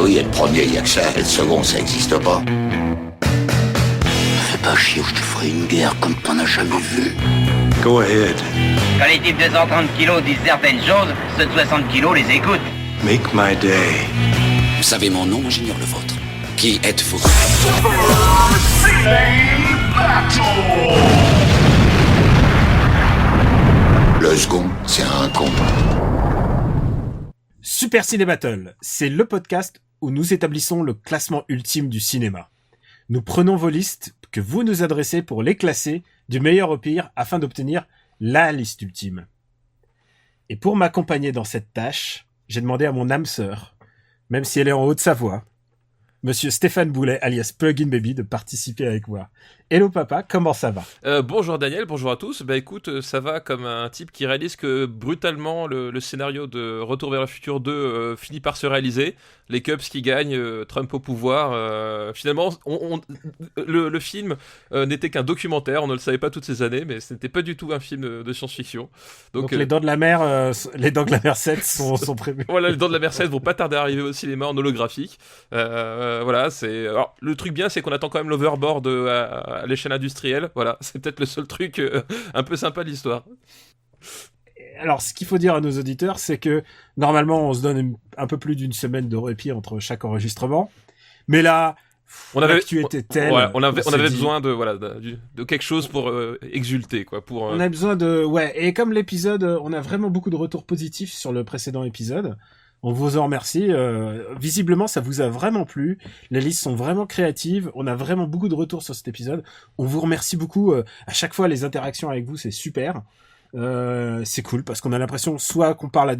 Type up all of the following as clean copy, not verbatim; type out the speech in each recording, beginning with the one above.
oui, et le premier, il y a que ça, et le second, ça existe pas. Fais pas chier ou je te ferai une guerre comme t'en as jamais vu. Go ahead. Quand les types de 130 kilos disent certaines choses, ceux de 60 kilos les écoutent. Make my day. Vous savez mon nom, j'ignore le vôtre. Qui êtes-vous? Le second, c'est un con. Super Ciné Battle, c'est le podcast où nous établissons le classement ultime du cinéma. Nous prenons vos listes que vous nous adressez pour les classer du meilleur au pire afin d'obtenir la liste ultime. Et pour m'accompagner dans cette tâche, j'ai demandé à mon âme sœur, même si elle est en Haute-Savoie, Monsieur Stéphane Boulet, alias Plugin Baby, de participer avec moi. Hello papa, comment ça va? Bonjour Daniel, bonjour à tous. Bah écoute, ça va comme un type qui réalise que brutalement le scénario de Retour vers le futur 2 finit par se réaliser. Les Cubs qui gagnent, Trump au pouvoir. Finalement, le film n'était qu'un documentaire, on ne le savait pas toutes ces années, mais ce n'était pas du tout un film de science-fiction. Donc les Dents de la Mer, les Dents de la Mer 7 sont prévus. Voilà, les Dents de la Mer 7 vont pas tarder à arriver au cinéma en holographique. Voilà, c'est. Alors, le truc bien, c'est qu'on attend quand même l'overboard à l'échelle industrielle. Voilà, c'est peut-être le seul truc un peu sympa de l'histoire. Alors, ce qu'il faut dire à nos auditeurs, c'est que normalement, on se donne un peu plus d'une semaine de répit entre chaque enregistrement. Mais là, l'actu était telle. Ouais, on avait besoin de quelque chose pour exulter, quoi. On a besoin de. Ouais, et comme l'épisode, on a vraiment beaucoup de retours positifs sur le précédent épisode. On vous en remercie. Visiblement, ça vous a vraiment plu. Les listes sont vraiment créatives. On a vraiment beaucoup de retours sur cet épisode. On vous remercie beaucoup. À chaque fois, les interactions avec vous, c'est super. C'est cool parce qu'on a l'impression soit qu'on parle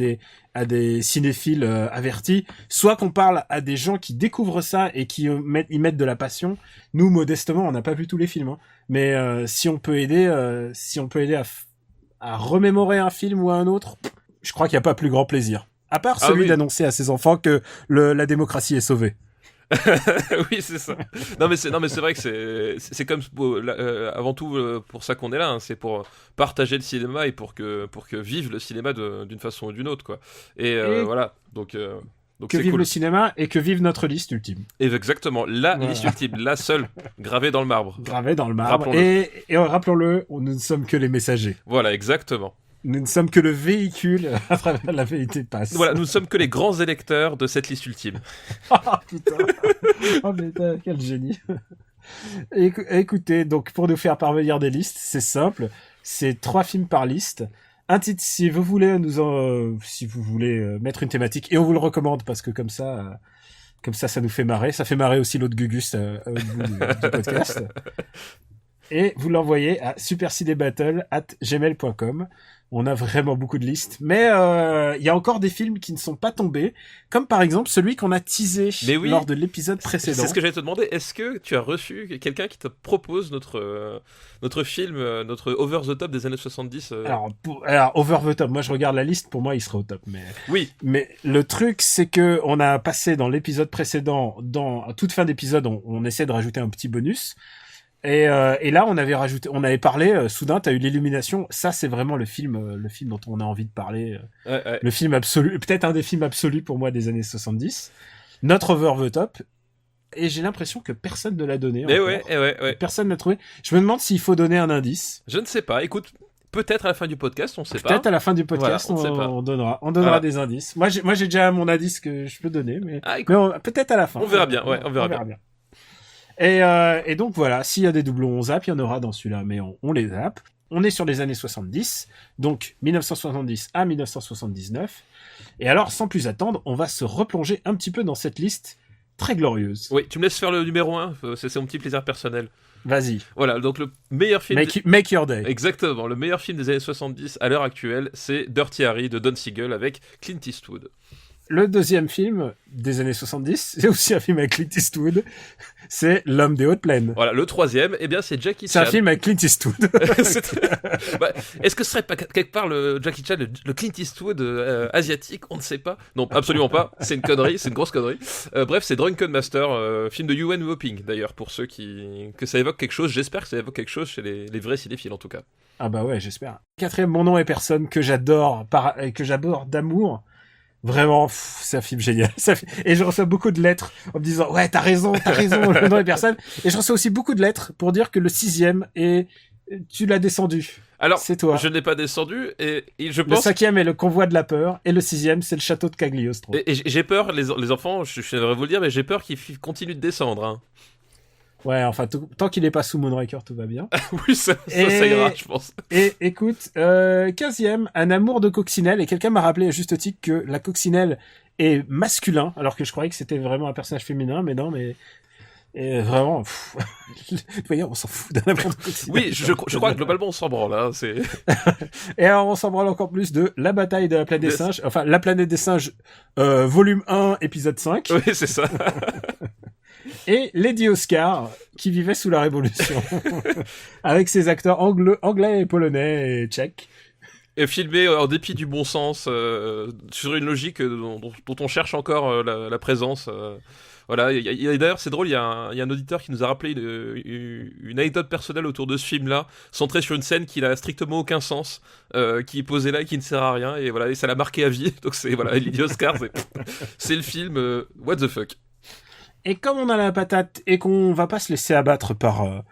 à des cinéphiles avertis, soit qu'on parle à des gens qui découvrent ça et qui y mettent de la passion. Nous, modestement, on n'a pas vu tous les films, hein. Mais si on peut aider à remémorer un film ou un autre, je crois qu'il n'y a pas plus grand plaisir. À part celui d'annoncer à ses enfants que la démocratie est sauvée. Oui, c'est ça. Non mais c'est vrai que c'est comme avant tout pour ça qu'on est là, hein. C'est pour partager le cinéma et pour que vive le cinéma d'une façon ou d'une autre, quoi. Et voilà. Donc que vive le cinéma et que vive notre liste ultime. Et exactement, liste ultime, la seule, gravée dans le marbre. Gravée dans le marbre. Et rappelons-le, nous ne sommes que les messagers. Voilà, exactement. Nous ne sommes que le véhicule à travers la vérité passe. Voilà, nous ne sommes que les grands électeurs de cette liste ultime. Ah putain. Oh mais quel génie. Écoutez, donc pour nous faire parvenir des listes, c'est simple. C'est 3 films par liste. Un titre, si vous voulez mettre une thématique, et on vous le recommande parce que comme ça, ça nous fait marrer. Ça fait marrer aussi l'autre Gugus du podcast. Et vous l'envoyez à supercinébattle@gmail.com. On a vraiment beaucoup de listes. Mais il y a encore des films qui ne sont pas tombés, comme par exemple celui qu'on a teasé lors de l'épisode précédent. C'est ce que j'allais te demander. Est-ce que tu as reçu quelqu'un qui te propose notre film, notre Over the Top des années 70 Alors, Over the Top, moi je regarde la liste, pour moi il serait au top. Mais... Oui. Mais le truc, c'est que on a passé dans l'épisode précédent, à toute fin d'épisode, on essaie de rajouter un petit bonus. Et là, on avait parlé, soudain, t'as eu l'illumination. Ça, c'est vraiment le film dont on a envie de parler. Ouais. Le film absolu, peut-être un des films absolus pour moi des années 70. Notre Over the Top. Et j'ai l'impression que personne ne l'a donné. Mais encore. ouais. Personne ne l'a trouvé. Je me demande s'il faut donner un indice. Je ne sais pas. Écoute, peut-être à la fin du podcast, on sait pas. Peut-être à la fin du podcast, voilà, on donnera des indices. Moi, j'ai déjà mon indice que je peux donner, mais peut-être à la fin. On verra bien. On verra bien. Et donc voilà, s'il y a des doublons, on zappe, il y en aura dans celui-là, mais on les zappe. On est sur les années 70, donc 1970 à 1979. Et alors, sans plus attendre, on va se replonger un petit peu dans cette liste très glorieuse. Oui, tu me laisses faire le numéro 1, c'est mon petit plaisir personnel. Vas-y. Voilà, donc le meilleur film... Make your day. Exactement, le meilleur film des années 70 à l'heure actuelle, c'est Dirty Harry de Don Siegel avec Clint Eastwood. Le deuxième film des années 70, c'est aussi un film avec Clint Eastwood, c'est L'homme des hautes plaines. Voilà, le troisième, eh bien c'est Jackie Chan. C'est un film avec Clint Eastwood. Est-ce que ce serait pas quelque part le Jackie Chan, le Clint Eastwood asiatique? On ne sait pas. Non, absolument pas. C'est une connerie, c'est une grosse connerie. Bref, c'est Drunken Master, film de Yuen Woo-ping d'ailleurs, pour ceux que ça évoque quelque chose. J'espère que ça évoque quelque chose chez les vrais cinéphiles en tout cas. Ah bah ouais, j'espère. Quatrième, Mon nom est personne, que j'adore d'amour. Vraiment, c'est un film génial. Et je reçois beaucoup de lettres en me disant, ouais, t'as raison, le nom des personnes. Et je reçois aussi beaucoup de lettres pour dire que le 6e tu l'as descendu. Alors, c'est toi. Je ne l'ai pas descendu et je Le pense... 5e est le convoi de la peur et le 6e c'est le château de Cagliostro. Et j'ai peur, les enfants, je devrais vous le dire, mais j'ai peur qu'ils continuent de descendre. Hein. Ouais, enfin, tant qu'il est pas sous Moonraker, tout va bien. Oui, ça ira, je pense. Et écoute, 15e, un amour de coccinelle. Et quelqu'un m'a rappelé à juste titre que la coccinelle est masculin, alors que je croyais que c'était vraiment un personnage féminin, mais non, mais... Et vraiment, d'ailleurs, on s'en fout d'un amour de coccinelle. Oui, je crois que globalement, on s'en branle. Hein, Et alors, on s'en branle encore plus de La bataille de la planète des singes. Enfin, La planète des singes, volume 1, épisode 5. Oui, c'est ça. Et Lady Oscar, qui vivait sous la Révolution, avec ses acteurs anglais et polonais et tchèques. Et filmé en dépit du bon sens, sur une logique dont on cherche encore la présence. Voilà. D'ailleurs, c'est drôle, il y a un auditeur qui nous a rappelé une anecdote personnelle autour de ce film-là, centrée sur une scène qui n'a strictement aucun sens, qui est posée là et qui ne sert à rien, et voilà, et ça l'a marqué à vie. Donc c'est voilà, Lady Oscar, c'est le film what the fuck. Et comme on a la patate et qu'on va pas se laisser abattre par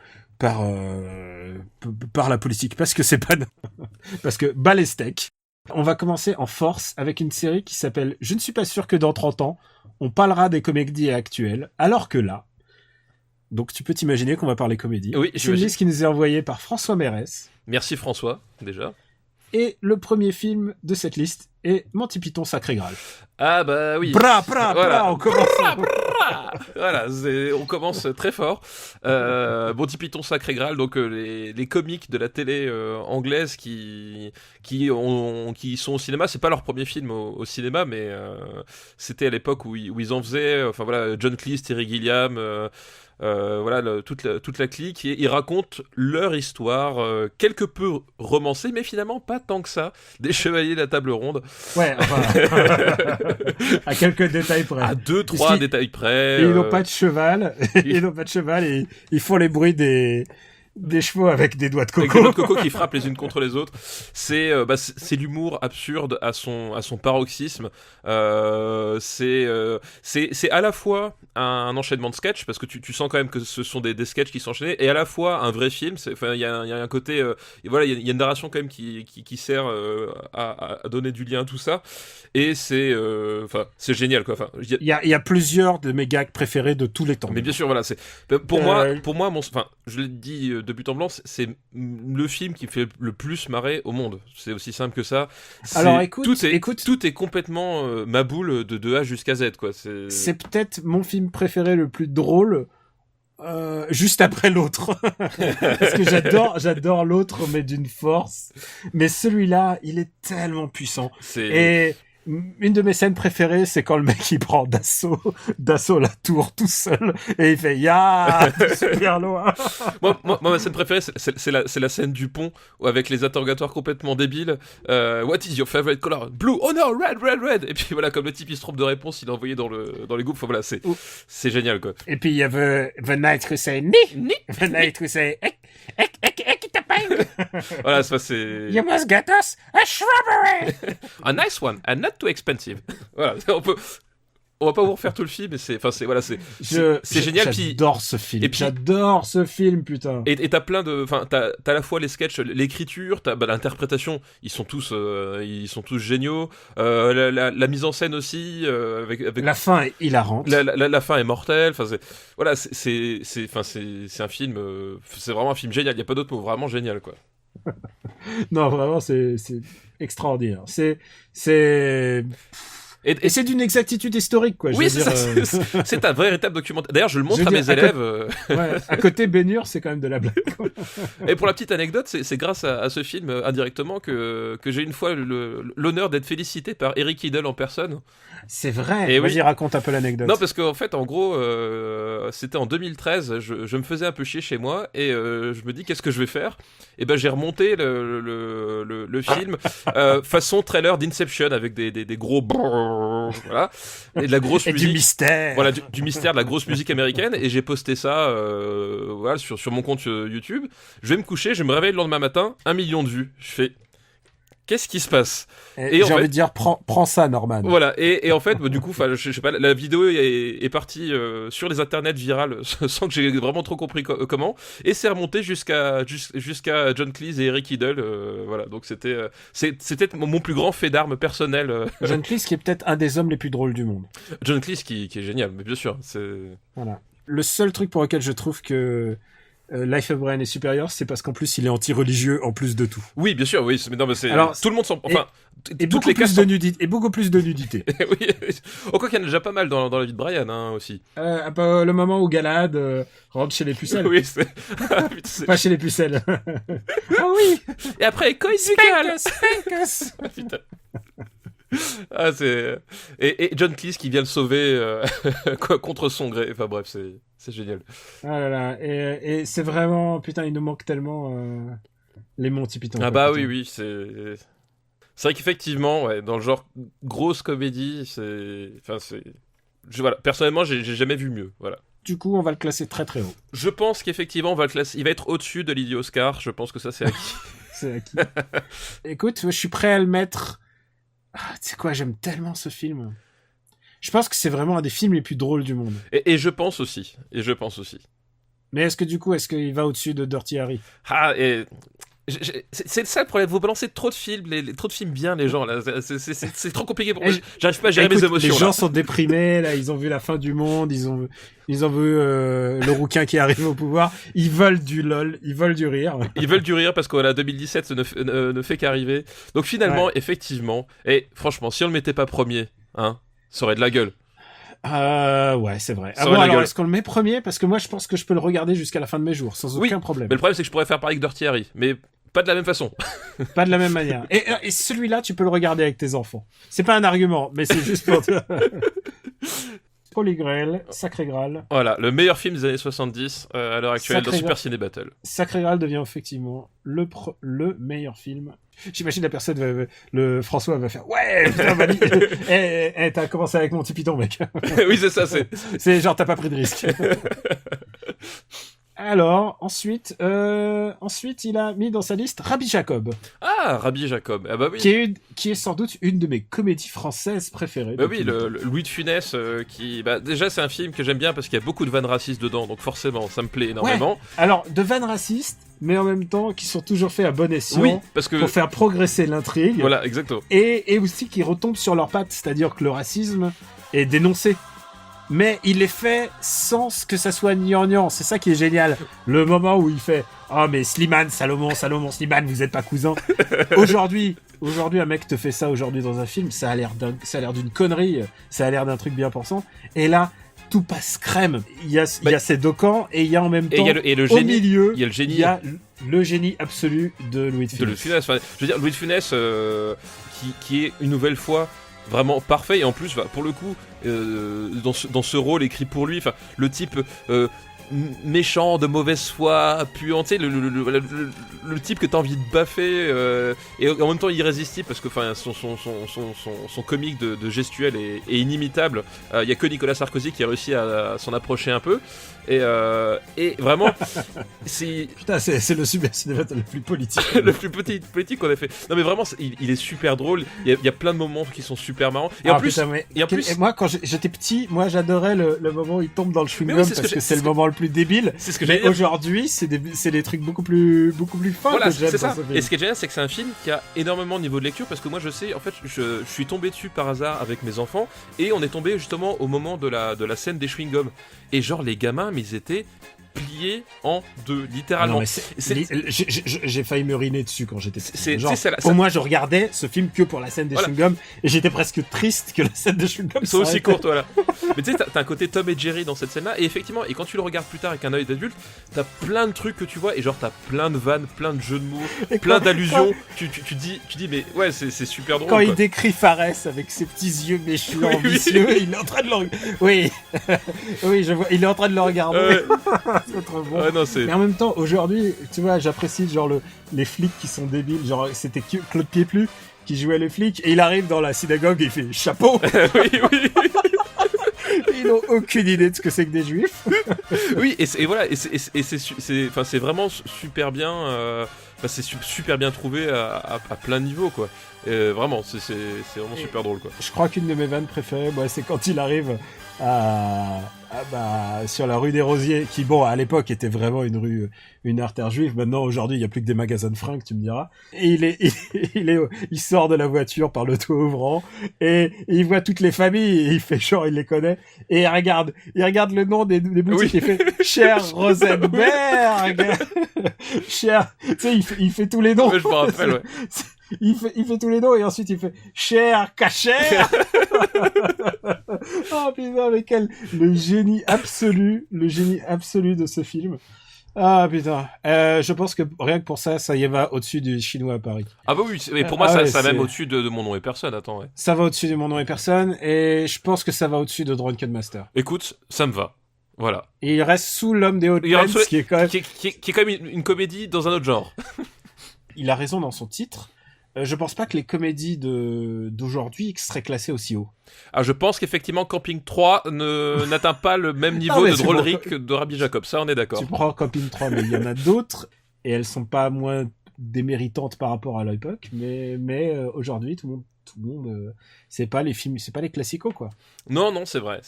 la politique, parce que c'est pas parce que bas les steaks, on va commencer en force avec une série qui s'appelle Je ne suis pas sûr que dans 30 ans on parlera des comédies actuelles, alors que là, donc tu peux t'imaginer qu'on va parler comédie. Oui, c'est une liste qui nous est envoyée par François Mérès. Merci François, déjà. Et le premier film de cette liste est Monty Python Sacré Graal. Ah bah oui. On commence. Voilà, on commence très fort. Monty Python Sacré Graal, donc les comiques de la télé anglaise qui sont au cinéma. C'est pas leur premier film au cinéma, mais c'était à l'époque où ils en faisaient. Enfin voilà, John Cleese, Terry Gilliam. Voilà, toute la clique, et ils racontent leur histoire, quelque peu romancée, mais finalement pas tant que ça, des chevaliers de la table ronde. Ouais, enfin, à quelques détails près. À 2-3 détails près. Et ils n'ont pas de cheval, et ils font les bruits des chevaux avec des doigts de coco. Avec des doigts de coco qui frappent les unes contre les autres. C'est l'humour absurde à son paroxysme. C'est à la fois un enchaînement de sketchs, parce que tu sens quand même que ce sont des sketchs qui s'enchaînent, et à la fois un vrai film. Il y a un côté, voilà, il y a une narration quand même qui sert à donner du lien à tout ça. Et c'est génial, quoi. Enfin, il y a plusieurs de mes gags préférés de tous les temps. Mais bien sûr, voilà, pour moi, je l'ai dit de but en blanc, c'est le film qui me fait le plus marrer au monde. C'est aussi simple que ça. Alors écoute, tout est complètement ma boule de A jusqu'à Z, quoi. C'est peut-être mon film préféré le plus drôle. Juste après l'autre. Parce que j'adore l'autre, mais d'une force. Mais celui-là, il est tellement puissant. Et une de mes scènes préférées, c'est quand le mec il prend d'assaut la tour tout seul et il fait super loin. moi, ma scène préférée, c'est la scène du pont avec les interrogatoires complètement débiles. What is your favorite color? Blue. Oh no, red. Et puis voilà, comme le type il se trompe de réponse, il est envoyé dans les groupes. Enfin voilà, c'est génial, quoi. Et puis il y a the night who say ni, the night who say ek t'appelle. Voilà, c'est. You must get us a shrubbery. A nice one and not too expensive. Voilà, on va pas vous refaire tout le film, mais c'est génial. J'adore ce film. Et puis, j'adore ce film, putain. Et t'as plein de, t'as à la fois les sketchs, l'écriture, t'as l'interprétation. Ils sont tous géniaux. La mise en scène aussi, avec la fin est hilarante. La fin est mortelle. Enfin, c'est un film. C'est vraiment un film génial. Il y a pas d'autre mot. Vraiment génial, quoi. Non, vraiment, c'est extraordinaire. Et c'est d'une exactitude historique, quoi. Oui, c'est un véritable documentaire. D'ailleurs, je le montre à mes élèves. À côté Ben-Hur, c'est quand même de la blague. Et pour la petite anecdote, c'est grâce à ce film, indirectement, que j'ai une fois l'honneur d'être félicité par Eric Idle en personne. C'est vrai. Et vas-y, raconte un peu l'anecdote. Non, parce qu'en fait, en gros, c'était en 2013, je me faisais un peu chier chez moi, et je me dis, qu'est-ce que je vais faire? Et ben, j'ai remonté le film façon trailer d'Inception, avec des gros voilà, et de la grosse musique, du mystère, voilà, du mystère, de la grosse musique américaine, et j'ai posté ça voilà, sur mon compte YouTube. Je vais me coucher, je me réveille le lendemain matin, 1 million de vues. Je fais, qu'est-ce qui se passe? Et j'ai envie de dire, prends ça, Norman. Voilà, et en fait, bah, du coup, je sais pas, la vidéo est partie sur les internets virales sans que j'ai vraiment trop compris comment, et c'est remonté jusqu'à John Cleese et Eric Idle, voilà, donc c'était mon plus grand fait d'armes personnel. John Cleese qui est peut-être un des hommes les plus drôles du monde. John Cleese qui est génial, mais bien sûr, Voilà. Le seul truc pour lequel je trouve que Life of Brian est supérieur, c'est parce qu'en plus il est anti-religieux en plus de tout. Oui, bien sûr, oui. Mais c'est alors, tout le monde s'en. Enfin, et toutes beaucoup les plus cas de nudité. Et beaucoup plus de nudité. oui. Oh, quoi qu'il y en a déjà pas mal dans la vie de Brian, hein, aussi. Le moment où Galahad rentre chez les pucelles. Oui, pas chez les pucelles. Ah oui. Et après, Coy Ducal. Spankus. Putain. Ah, c'est et John Cleese qui vient le sauver contre son gré. Enfin bref, c'est génial. Ah là là, et c'est vraiment putain, il nous manque tellement les Monty Python. Ah bah oui, c'est vrai qu'effectivement, ouais, dans le genre grosse comédie, voilà, personnellement, j'ai jamais vu mieux, voilà. Du coup, on va le classer très très haut. Je pense qu'effectivement, on va le classer. Il va être au-dessus de Lily Oscar. Je pense que ça, c'est acquis. C'est acquis. Écoute, je suis prêt à le mettre. Ah, tu sais quoi, j'aime tellement ce film. Je pense que c'est vraiment un des films les plus drôles du monde. Et je pense aussi. Mais est-ce qu'il va au-dessus de Dirty Harry? Ah, et c'est ça le problème. Vous balancez trop de films, trop de films bien, les gens là. C'est trop compliqué pour moi. J'arrive pas à gérer mes émotions. Les gens sont déprimés là. Ils ont vu la fin du monde. Ils ont vu le rouquin qui arrive au pouvoir. Ils veulent du lol. Ils veulent du rire. Ils veulent du rire parce que voilà, 2017 ne fait qu'arriver. Donc finalement, effectivement, et franchement, si on le mettait pas premier, hein, ça aurait de la gueule. Ouais, c'est vrai. Alors, est-ce qu'on le met premier? Parce que moi, je pense que je peux le regarder jusqu'à la fin de mes jours, sans aucun problème. Mais le problème, c'est que je pourrais faire pareil avec Dirty Harry, mais pas de la même façon. Pas de la même manière. Et celui-là, tu peux le regarder avec tes enfants. C'est pas un argument, mais c'est juste pour te... Holy Grail, Sacré Graal. Voilà, le meilleur film des années 70 à l'heure actuelle dans Super Ciné Battle. Sacré Graal devient effectivement le meilleur film. J'imagine la personne, François va faire ouais, putain, t'as commencé avec Monty Python, mec. Oui, c'est ça, c'est genre t'as pas pris de risque. Alors, ensuite, il a mis dans sa liste Rabbi Jacob. Ah, Rabbi Jacob. Ah bah oui. Qui est sans doute une de mes comédies françaises préférées. Bah oui, le Louis de Funès, déjà c'est un film que j'aime bien parce qu'il y a beaucoup de vannes racistes dedans, donc forcément ça me plaît énormément. Ouais. Alors, de vannes racistes, mais en même temps qui sont toujours faits à bon escient, oui, parce que... pour faire progresser l'intrigue. Voilà, exactement. Et aussi qui retombent sur leurs pattes, c'est-à-dire que le racisme est dénoncé. Mais il est fait sans que ça soit gnangnan. C'est ça qui est génial. Le moment où il fait « Oh mais Slimane, Salomon, Slimane, vous êtes pas cousins. » Aujourd'hui, un mec te fait ça aujourd'hui dans un film, ça a l'air d'une connerie, ça a l'air d'un truc bien pensant. Et là, tout passe crème. Il y a ces deux camps et il y a en même temps, au milieu, il y a le génie. Il y a le génie absolu de Louis de Funès. Je veux dire, Louis de Funès, qui est une nouvelle fois vraiment parfait, et en plus pour le coup dans ce rôle écrit pour lui, enfin le type méchant, de mauvaise foi, puant, tu sais, le type que t'as envie de baffer, et en même temps irrésistible parce que enfin son comique de gestuelle est inimitable. Il y a que Nicolas Sarkozy qui a réussi à s'en approcher un peu, et vraiment putain, c'est le Super Ciné Battle le plus politique le plus politique qu'on a fait. Non mais vraiment il est super drôle, il y a plein de moments qui sont super marrants, et en plus moi quand j'étais petit, moi j'adorais le moment où il tombe dans le chewing-gum, parce que c'est le moment le plus débile. C'est ce que mais aujourd'hui c'est des trucs beaucoup plus fins. Voilà, que j'aime c'est ça. Dans ce film. Et ce qui est génial, c'est que c'est un film qui a énormément de niveau de lecture, parce que moi je sais, en fait, je suis tombé dessus par hasard avec mes enfants, et on est tombé justement au moment de la scène des chewing-gums, et genre les gamins, mais ils étaient pliés en deux, littéralement. J'ai failli me riner dessus quand j'étais petit. Pour moi, je regardais ce film que pour la scène des chewing-gums, et j'étais presque triste que la scène des chewing-gums soit aussi courte, voilà. Mais tu sais, t'as un côté Tom et Jerry dans cette scène-là, et effectivement, et quand tu le regardes plus tard avec un œil d'adulte, t'as plein de trucs que tu vois, et genre t'as plein de vannes, plein de jeux de mots, plein d'allusions. Tu dis, mais ouais, c'est super drôle. Quand il décrit Fares avec ses petits yeux méchants, ambitieux, il est en train de le oui, je vois, il est en train de le regarder. C'est trop bon. Ouais, non, mais en même temps, aujourd'hui, tu vois, j'apprécie genre les flics qui sont débiles. Genre, c'était Claude Pieplu qui jouait les flics, et il arrive dans la synagogue et il fait chapeau. Oui. Ils n'ont aucune idée de ce que c'est que des juifs. Oui, et voilà, et c'est vraiment super bien. c'est super bien trouvé à plein de niveaux, quoi. Vraiment, c'est vraiment super drôle, quoi. Je crois qu'une de mes vannes préférées, moi, c'est quand il arrive sur la rue des Rosiers, qui, bon, à l'époque, était vraiment une artère juive. Maintenant, aujourd'hui, il y a plus que des magasins de fringues, tu me diras. Et il sort de la voiture par le toit ouvrant, et il voit toutes les familles, et il fait genre, il les connaît, et il regarde le nom des boutiques, et il fait, cher Rosenberg! Cher, tu sais, il fait tous les noms. Ouais, je me rappelle, ouais. Il fait tous les noms et ensuite il fait cher, cacher. Oh putain, mais le génie absolu de ce film. Ah putain, je pense que rien que pour ça y va au-dessus du chinois à Paris. Ah bah oui, mais pour moi ça même au-dessus de Mon nom et personne, attends, ouais. Ça va au-dessus de Mon nom et personne, et je pense que ça va au-dessus de Drunken Master. Écoute, ça me va. Voilà. Et il reste sous L'homme des hautes plaines, qui est quand même... qui est quand même une comédie dans un autre genre. Il a raison dans son titre. Je pense pas que les comédies d'aujourd'hui seraient classées aussi haut. Ah, je pense qu'effectivement Camping 3 n'atteint pas le même niveau de drôlerie que de Rabbi Jacob, ça on est d'accord. Tu prends Camping 3, mais il y en a d'autres, et elles sont pas moins déméritantes par rapport à l'époque, mais aujourd'hui tout le monde c'est pas les films, c'est pas les classicos, quoi. Non, c'est vrai.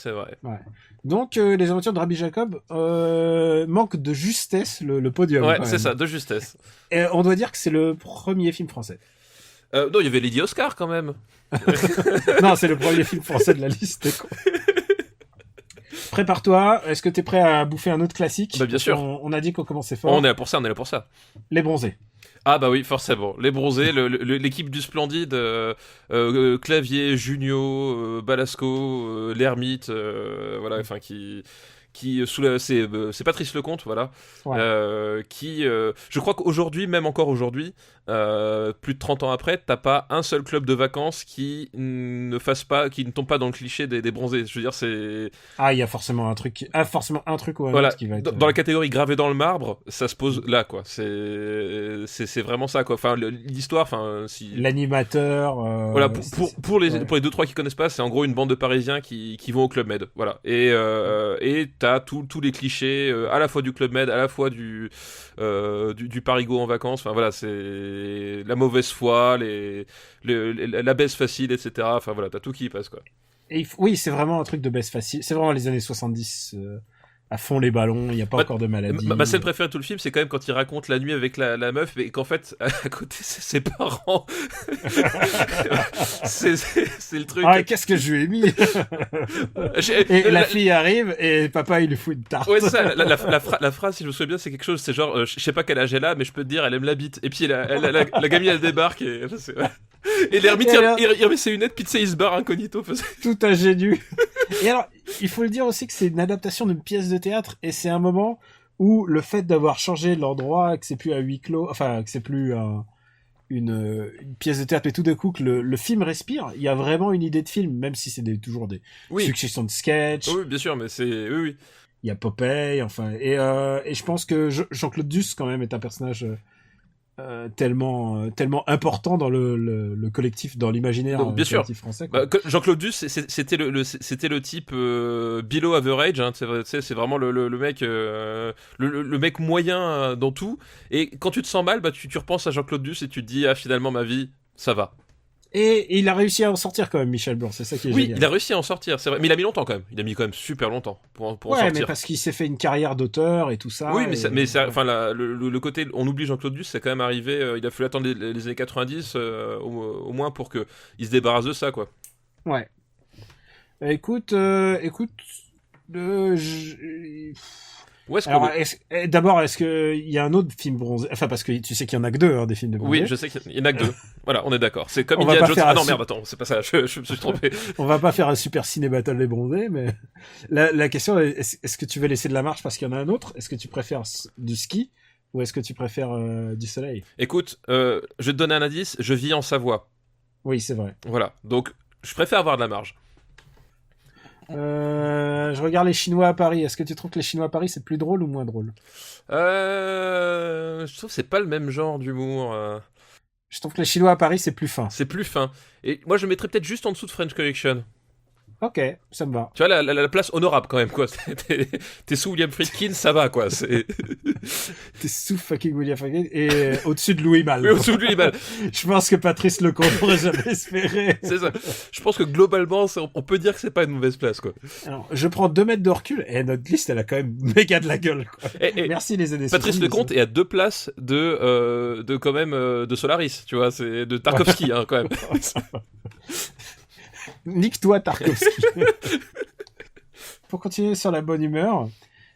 Ouais. Donc les aventures de Rabbi Jacob manquent de justesse le podium. Ouais, quand c'est même. ça, de justesse. Et on doit dire que c'est le premier film français. Non, il y avait Lady Oscar quand même. Non, c'est le premier film français de la liste. T'es con. Prépare-toi. Est-ce que t'es prêt à bouffer un autre classique? Bah bien sûr. On a dit qu'on commençait fort. On est là pour ça. Les Bronzés. Ah bah oui, forcément. Les Bronzés, l'équipe du Splendide, Clavier, Junio, Balasco, l'Ermite, voilà, enfin c'est Patrice Lecomte, voilà, Ouais. Je crois qu'aujourd'hui, même encore aujourd'hui, plus de 30 ans après, t'as pas un seul club de vacances qui ne tombe pas dans le cliché des bronzés. Je veux dire, c'est... Ah, il y a forcément un truc ou un Voilà, autre qui va être... dans la catégorie gravé dans le marbre, ça se pose là, quoi. C'est vraiment ça, quoi. Enfin, l'histoire, enfin, si... L'animateur... Voilà, pour les 2-3 qui connaissent pas, c'est en gros une bande de Parisiens qui vont au Club Med, voilà. Et t'as tous les clichés, à la fois du Club Med, à la fois du Parigot en vacances, enfin voilà, c'est la mauvaise foi, la baisse facile, etc. Enfin voilà, t'as tout qui y passe, quoi. Et oui, c'est vraiment un truc de baisse facile. C'est vraiment les années 70... à fond les ballons, il n'y a pas encore de maladie. Ma scène préférée de tout le film, c'est quand même quand il raconte la nuit avec la meuf, et qu'en fait, à côté, c'est ses parents. c'est le truc. Ah, qu'est-ce que je lui ai mis. Et la fille arrive, et papa, il lui fout une tarte. Ouais, c'est ça, la phrase, si je me souviens bien, c'est quelque chose, c'est genre, je sais pas quel âge elle a, mais je peux te dire, elle aime la bite. Et puis la gamine, elle débarque, et l'ermite, il remet ses lunettes, puis tu sais, il se barre incognito. Tout ingénu. Et alors, il faut le dire aussi que c'est une adaptation d'une pièce de théâtre, et c'est un moment où le fait d'avoir changé l'endroit, que c'est plus à huis clos, enfin, que c'est plus une pièce de théâtre, mais tout d'un coup que le film respire, il y a vraiment une idée de film, même si c'est toujours des successions de sketchs. Oui, bien sûr, mais c'est... Oui. Il y a Popeye, enfin... Et je pense que Jean-Claude Duss, quand même, est un personnage... tellement important dans le collectif, dans l'imaginaire collectif français, quoi. Jean-Claude Duss, c'était le type below average, hein, c'est vraiment le mec le mec moyen dans tout, et quand tu te sens mal, bah tu repenses à Jean-Claude Duss et tu te dis, ah, finalement ma vie ça va. Et il a réussi à en sortir quand même, Michel Blanc, c'est ça qui est génial. Oui, il a réussi à en sortir, c'est vrai, mais il a mis longtemps quand même. Il a mis quand même super longtemps pour en sortir. Mais parce qu'il s'est fait une carrière d'auteur et tout ça. Oui, enfin, le côté, on oublie Jean-Claude Duss, c'est quand même arrivé. Il a fallu attendre les années 90 au moins pour que il se débarrasse de ça, quoi. Ouais. Écoute, alors, d'abord, est-ce qu'il y a un autre film bronzé? Enfin, parce que tu sais qu'il y en a que deux, hein, des films de bronzé. Oui, je sais qu'il y en a que deux. Voilà, on est d'accord. C'est comme Indiana Jones. Ah non, merde, attends, c'est pas ça, je me suis trompé. On va pas faire un super ciné battle les bronzés, mais la question est-ce que tu veux laisser de la marche parce qu'il y en a un autre? Est-ce que tu préfères du ski ou est-ce que tu préfères du soleil? Écoute, je vais te donner un indice, je vis en Savoie. Oui, c'est vrai. Voilà, donc je préfère avoir de la marge. Je regarde les Chinois à Paris. Est-ce que tu trouves que les Chinois à Paris c'est plus drôle ou moins drôle? Je trouve que c'est pas le même genre d'humour. Je trouve que les Chinois à Paris c'est plus fin. C'est plus fin. Et moi je mettrais peut-être juste en dessous de French Connection. Ok, ça me va. Tu vois, la place honorable quand même, quoi. T'es sous William Friedkin, ça va, quoi. T'es sous fucking William Friedkin et au-dessus de Louis Malle. Oui, au-dessus de Louis Malle. Je pense que Patrice Lecomte n'aurait jamais espéré. C'est ça. Je pense que globalement, on peut dire que c'est pas une mauvaise place, quoi. Alors, je prends 2 mètres de recul et notre liste, elle a quand même méga de la gueule, quoi. Merci les années. Patrice Lecomte est à 2 places de quand même de Solaris, tu vois, c'est de Tarkovsky, hein, quand même. Nique-toi, Tarkovsky. Pour continuer sur la bonne humeur,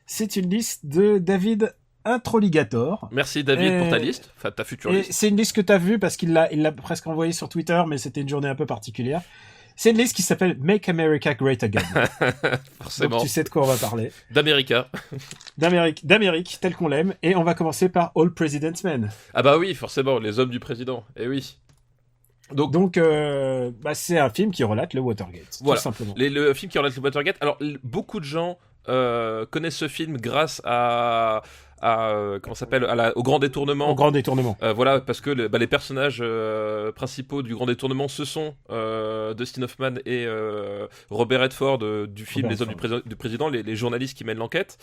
c'est une liste de David Introligator. Merci David pour ta liste, enfin ta future liste. C'est une liste que t'as vue parce qu'il l'a presque envoyée sur Twitter, mais c'était une journée un peu particulière. C'est une liste qui s'appelle Make America Great Again. Forcément. Donc tu sais de quoi on va parler. D'América. D'Amérique, tel qu'on l'aime. Et on va commencer par All President's Men. Ah bah oui, forcément, les hommes du président. Eh oui. Donc c'est un film qui relate le Watergate, voilà. Tout simplement. Le film qui relate le Watergate. Alors, beaucoup de gens connaissent ce film grâce à comment s'appelle, au Grand Détournement. Au Grand Détournement. Voilà, parce que les personnages principaux du Grand Détournement, ce sont Dustin Hoffman et Robert Redford du film Les Hommes du Président, les journalistes qui mènent l'enquête.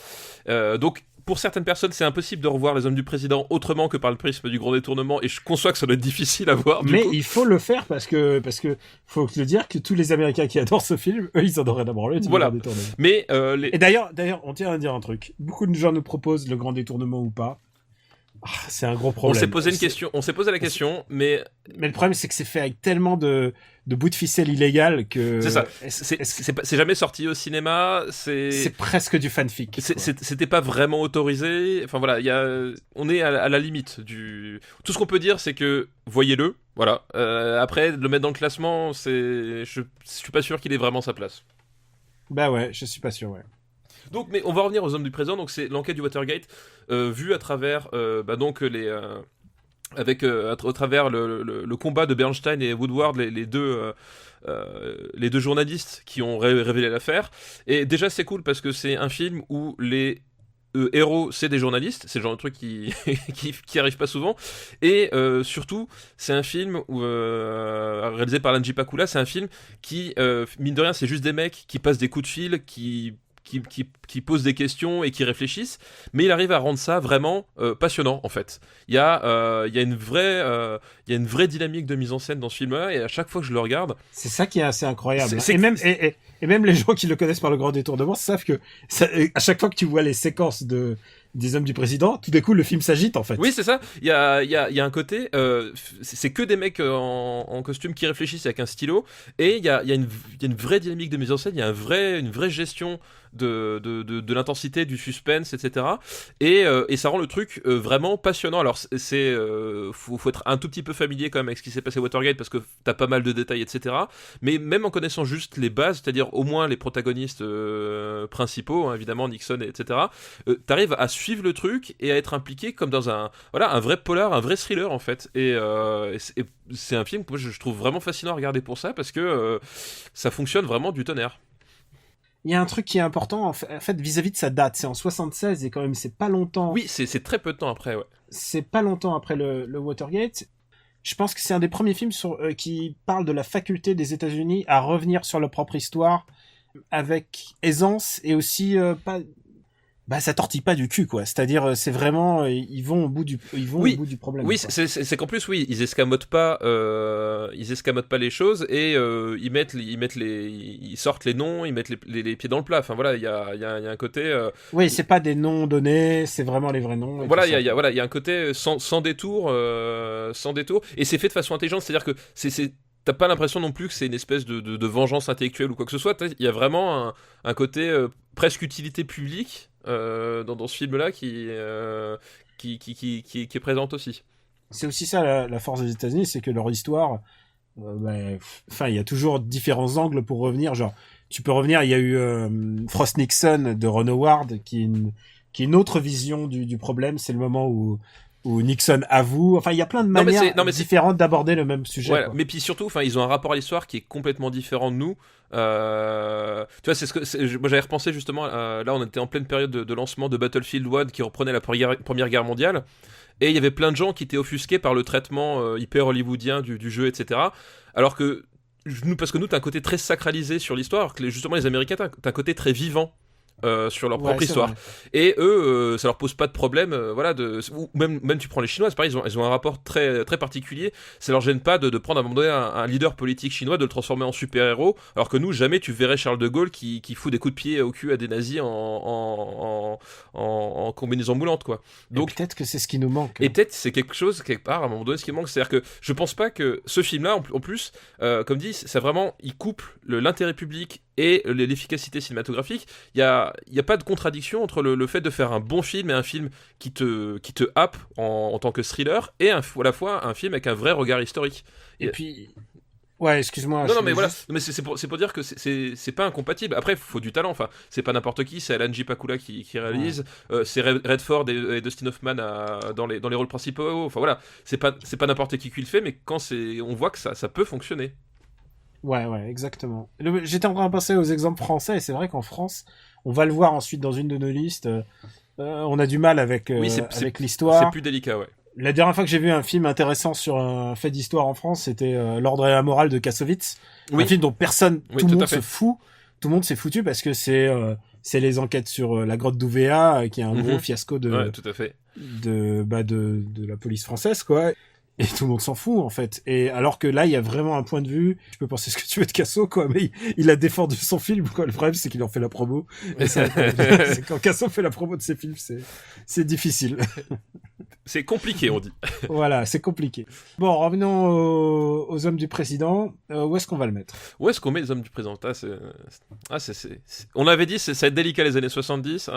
Donc, pour certaines personnes, c'est impossible de revoir Les Hommes du Président autrement que par le prisme du Grand Détournement, et je conçois que ça doit être difficile à voir. Mais il faut le faire parce que faut le dire que tous les Américains qui adorent ce film, eux, ils en auraient d'abord le voilà. Grand Détournement. Mais Et d'ailleurs, on tient à dire un truc. Beaucoup de gens nous proposent le Grand Détournement ou pas. C'est un gros problème. On s'est posé la question, mais le problème, c'est que c'est fait avec tellement de bouts de ficelle illégal que... C'est ça. C'est jamais sorti au cinéma. C'est presque du fanfic. C'était pas vraiment autorisé. Enfin voilà, on est à la limite du... Tout ce qu'on peut dire, c'est que voyez-le. Voilà. Après, le mettre dans le classement, je suis pas sûr qu'il ait vraiment sa place. Bah ouais, je suis pas sûr, ouais. Donc, mais on va revenir aux Hommes du Présent. Donc, c'est l'enquête du Watergate vue à travers donc au travers le combat de Bernstein et Woodward, les deux journalistes qui ont révélé l'affaire. Et déjà, c'est cool parce que c'est un film où les héros, c'est des journalistes, c'est le genre de truc qui arrive pas souvent, et surtout c'est un film réalisé par Lanji Pakula. C'est un film qui mine de rien, c'est juste des mecs qui passent des coups de fil, qui posent des questions et qui réfléchissent, mais il arrive à rendre ça vraiment passionnant en fait. Il y a une vraie dynamique de mise en scène dans ce film-là, et à chaque fois que je le regarde, c'est ça qui est assez incroyable. Et même les gens qui le connaissent par le Grand Détournement savent que à chaque fois que tu vois les séquences des Hommes du Président, tout d'un coup le film s'agite en fait. Oui, c'est ça. Il y a un côté, c'est que des mecs en costume qui réfléchissent avec un stylo, et il y a une vraie dynamique de mise en scène. Il y a une vraie gestion de l'intensité, du suspense, etc. Et ça rend le truc vraiment passionnant. Alors faut être un tout petit peu familier quand même avec ce qui s'est passé à Watergate, parce que t'as pas mal de détails, etc. Mais même en connaissant juste les bases, c'est-à-dire au moins les protagonistes principaux, hein, évidemment Nixon, etc. T'arrives à suivre le truc et à être impliqué comme dans un vrai polar, un vrai thriller en fait. Et c'est un film que moi je trouve vraiment fascinant à regarder pour ça, parce que ça fonctionne vraiment du tonnerre. Il y a un truc qui est important en fait vis-à-vis de sa date, c'est en 76 et quand même c'est pas longtemps. Oui, c'est très peu de temps après, ouais. C'est pas longtemps après le Watergate. Je pense que c'est un des premiers films qui parle de la faculté des États-Unis à revenir sur leur propre histoire avec aisance, et aussi ça tortille pas du cul, quoi. C'est-à-dire, c'est vraiment, ils vont au bout du problème. Oui, c'est qu'en plus, oui, ils escamotent pas les choses, et ils sortent les noms, ils mettent les pieds dans le plat. Enfin voilà, il y a un côté. Oui, c'est pas des noms donnés, c'est vraiment les vrais noms. Voilà, il y a un côté sans détour, et c'est fait de façon intelligente. C'est-à-dire que t'as pas l'impression non plus que c'est une espèce de vengeance intellectuelle ou quoi que ce soit. Il y a vraiment un côté presque utilité publique dans ce film-là qui est présente aussi. C'est aussi ça la force des États-Unis, c'est que leur histoire, il y a toujours différents angles pour revenir. Genre, tu peux revenir, il y a eu Frost Nixon de Ron Howard, qui est une autre vision du problème. C'est le moment où Nixon avoue. Enfin, il y a plein de manières différentes d'aborder le même sujet. Ouais, mais puis surtout, ils ont un rapport à l'histoire qui est complètement différent de nous. Tu vois, moi j'avais repensé justement. Là, on était en pleine période de lancement de Battlefield 1 qui reprenait la Première Guerre mondiale, et il y avait plein de gens qui étaient offusqués par le traitement hyper hollywoodien du jeu, etc. Alors que parce que nous, t'as un côté très sacralisé sur l'histoire, alors que justement les Américains, t'as un côté très vivant. Sur leur propre histoire. Vrai. Et eux, ça leur pose pas de problème, voilà, ou même tu prends les Chinois, c'est pareil, ils ont un rapport très, très particulier. Ça leur gêne pas de prendre à un moment donné un leader politique chinois, de le transformer en super-héros, alors que nous, jamais tu verrais Charles de Gaulle qui fout des coups de pied au cul à des nazis en combinaison moulante, quoi. Donc, et peut-être que c'est ce qui nous manque. Et peut-être c'est quelque chose, quelque part, à un moment donné, ce qui manque. C'est-à-dire que je pense pas que ce film-là, en plus, comme dit, ça vraiment, il couple l'intérêt public et l'efficacité cinématographique. Il y a pas de contradiction entre le fait de faire un bon film et un film qui te happe en tant que thriller, et à la fois un film avec un vrai regard historique. Et puis... Ouais, excuse-moi. Non, mais voilà. Mais c'est pour dire que c'est pas incompatible. Après, il faut du talent. Enfin, c'est pas n'importe qui. C'est Alan J. Pakula qui réalise. Ouais. C'est Redford et Dustin Hoffman dans les rôles principaux. Enfin voilà, c'est pas n'importe qui le fait, mais quand on voit que ça peut fonctionner. Ouais, exactement. J'étais en train de penser aux exemples français, et c'est vrai qu'en France, on va le voir ensuite dans une de nos listes. On a du mal avec l'histoire. C'est plus délicat, ouais. La dernière fois que j'ai vu un film intéressant sur un fait d'histoire en France, c'était L'Ordre et la morale de Kassovitz. Oui. Un film dont tout le monde se fout. Tout le monde s'est foutu parce que c'est les enquêtes sur la grotte d'Ouvéa, qui est un gros fiasco de la police française, quoi. Et tout le monde s'en fout, en fait. Et alors que là, il y a vraiment un point de vue. Tu peux penser ce que tu veux de Casso, quoi, mais il a défendu son film, quoi. Le problème, c'est qu'il en fait la promo. Et c'est quand Casso fait la promo de ses films, c'est difficile. C'est compliqué, on dit. Voilà, c'est compliqué. Bon, revenons aux hommes du président. Où est-ce qu'on va le mettre? Où est-ce qu'on met les hommes du président? On avait dit, ça va être délicat les années 70.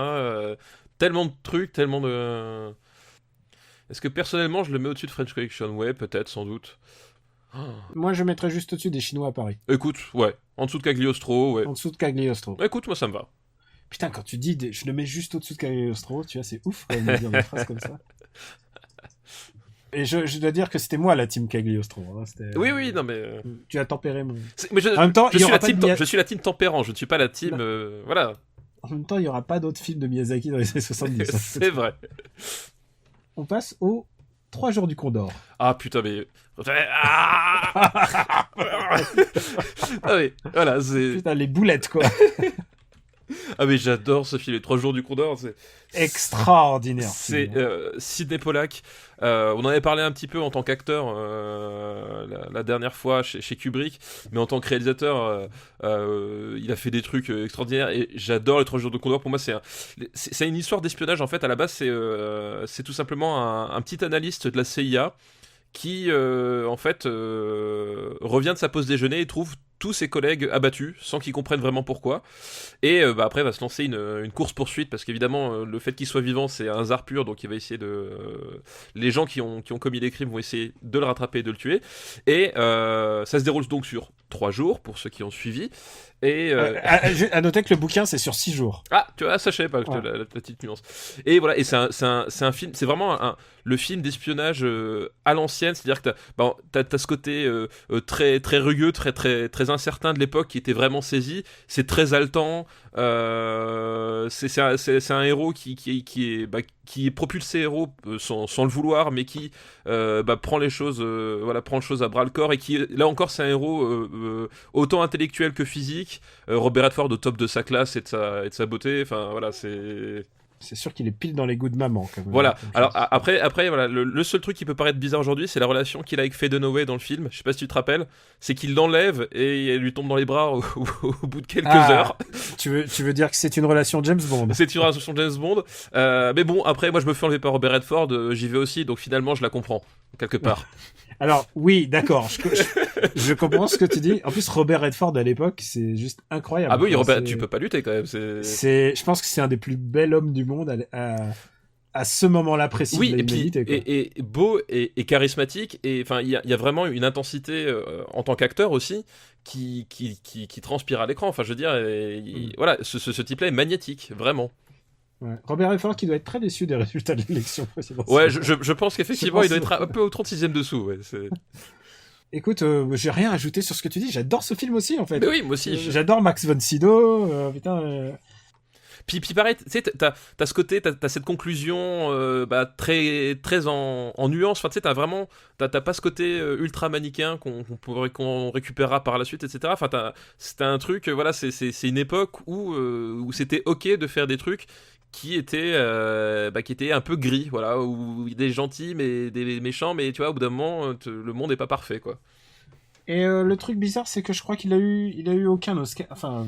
Tellement de trucs, tellement de... Est-ce que personnellement je le mets au-dessus de French Connection? Ouais, peut-être, sans doute. Moi je mettrais juste au-dessus des Chinois à Paris. Écoute, ouais. En dessous de Cagliostro, ouais. En dessous de Cagliostro. Écoute, moi ça me va. Putain, quand tu dis je le mets juste au-dessus de Cagliostro, tu vois, c'est ouf quand même de dire des phrases comme ça. Et je dois dire que c'était moi la team Cagliostro. Hein. Oui, non mais... Tu as tempéré mon... Mais en même temps, je suis la team tempérant, je ne suis pas la team... voilà. En même temps, il n'y aura pas d'autres films de Miyazaki dans les années 70. C'est vrai. On passe aux 3 jours du Condor. Ah putain, mais... Ah oui, voilà, c'est... Putain, les boulettes, quoi. Ah mais j'adore ce film, les 3 jours du Condor, c'est... Extraordinaire. C'est Sidney Pollack. On en avait parlé un petit peu en tant qu'acteur la dernière fois chez Kubrick, mais en tant que réalisateur, il a fait des trucs extraordinaires et j'adore les 3 jours de Condor. Pour moi, c'est une histoire d'espionnage en fait. À la base, c'est tout simplement un petit analyste de la CIA qui en fait revient de sa pause déjeuner et trouve tous ses collègues abattus sans qu'ils comprennent vraiment pourquoi, et après va se lancer une course-poursuite parce qu'évidemment le fait qu'il soit vivant c'est un hasard pur, donc il va essayer les gens qui ont commis les crimes vont essayer de le rattraper et de le tuer, et ça se déroule donc sur 3 jours pour ceux qui ont suivi. Et à noter que le bouquin c'est sur 6 jours. Ah, tu vois, ça je savais pas, ouais. la petite nuance. Et voilà, et c'est un film, c'est vraiment le film d'espionnage à l'ancienne, c'est-à-dire que t'as ce côté très très rugueux, très très très incertain de l'époque qui était vraiment saisi. C'est très haletant. C'est un héros qui est propulsé héros sans le vouloir, mais qui prend les choses à bras le corps, et qui là encore c'est un héros autant intellectuel que physique. Robert Redford au top de sa classe et de sa beauté. Enfin voilà, c'est sûr qu'il est pile dans les goûts de maman quand même. Voilà. Alors après voilà, le seul truc qui peut paraître bizarre aujourd'hui, c'est la relation qu'il a avec Faye Dunaway dans le film. Je sais pas si tu te rappelles, c'est qu'il l'enlève et elle lui tombe dans les bras au bout de quelques heures. Tu veux dire que c'est une relation James Bond? C'est une relation James Bond. Mais bon, après moi je me fais enlever par Robert Redford, j'y vais aussi, donc finalement je la comprends quelque part. Alors oui, d'accord, je comprends ce que tu dis. En plus, Robert Redford à l'époque, c'est juste incroyable. Ah oui, Robert, tu peux pas lutter quand même. Je pense que c'est un des plus bels hommes du monde à ce moment-là précis. Oui, et beau et charismatique, et enfin il y a vraiment une intensité en tant qu'acteur aussi qui transpire à l'écran. Enfin, je veux dire, voilà, ce type-là est magnétique, vraiment. Ouais. Robert Redford qui doit être très déçu des résultats de l'élection présidentielle. Ouais, je pense qu'effectivement il doit être un peu au 36e dessous. Ouais, Écoute, j'ai rien à ajouter sur ce que tu dis. J'adore ce film aussi en fait. Mais oui, moi aussi. J'adore Max von Sydow. Putain. Puis pareil, tu sais, t'as ce côté, t'as cette conclusion très, très en nuance. Enfin, tu sais, t'as pas ce côté ultra manichéen qu'on récupérera par la suite, etc. Enfin, c'était un truc, voilà, c'est une époque où c'était ok de faire des trucs qui étaient un peu gris, voilà, où il y a des gentils mais des méchants, mais tu vois, au bout d'un moment, le monde est pas parfait, quoi. Et le truc bizarre, c'est que je crois qu'il a eu aucun Oscar. Enfin,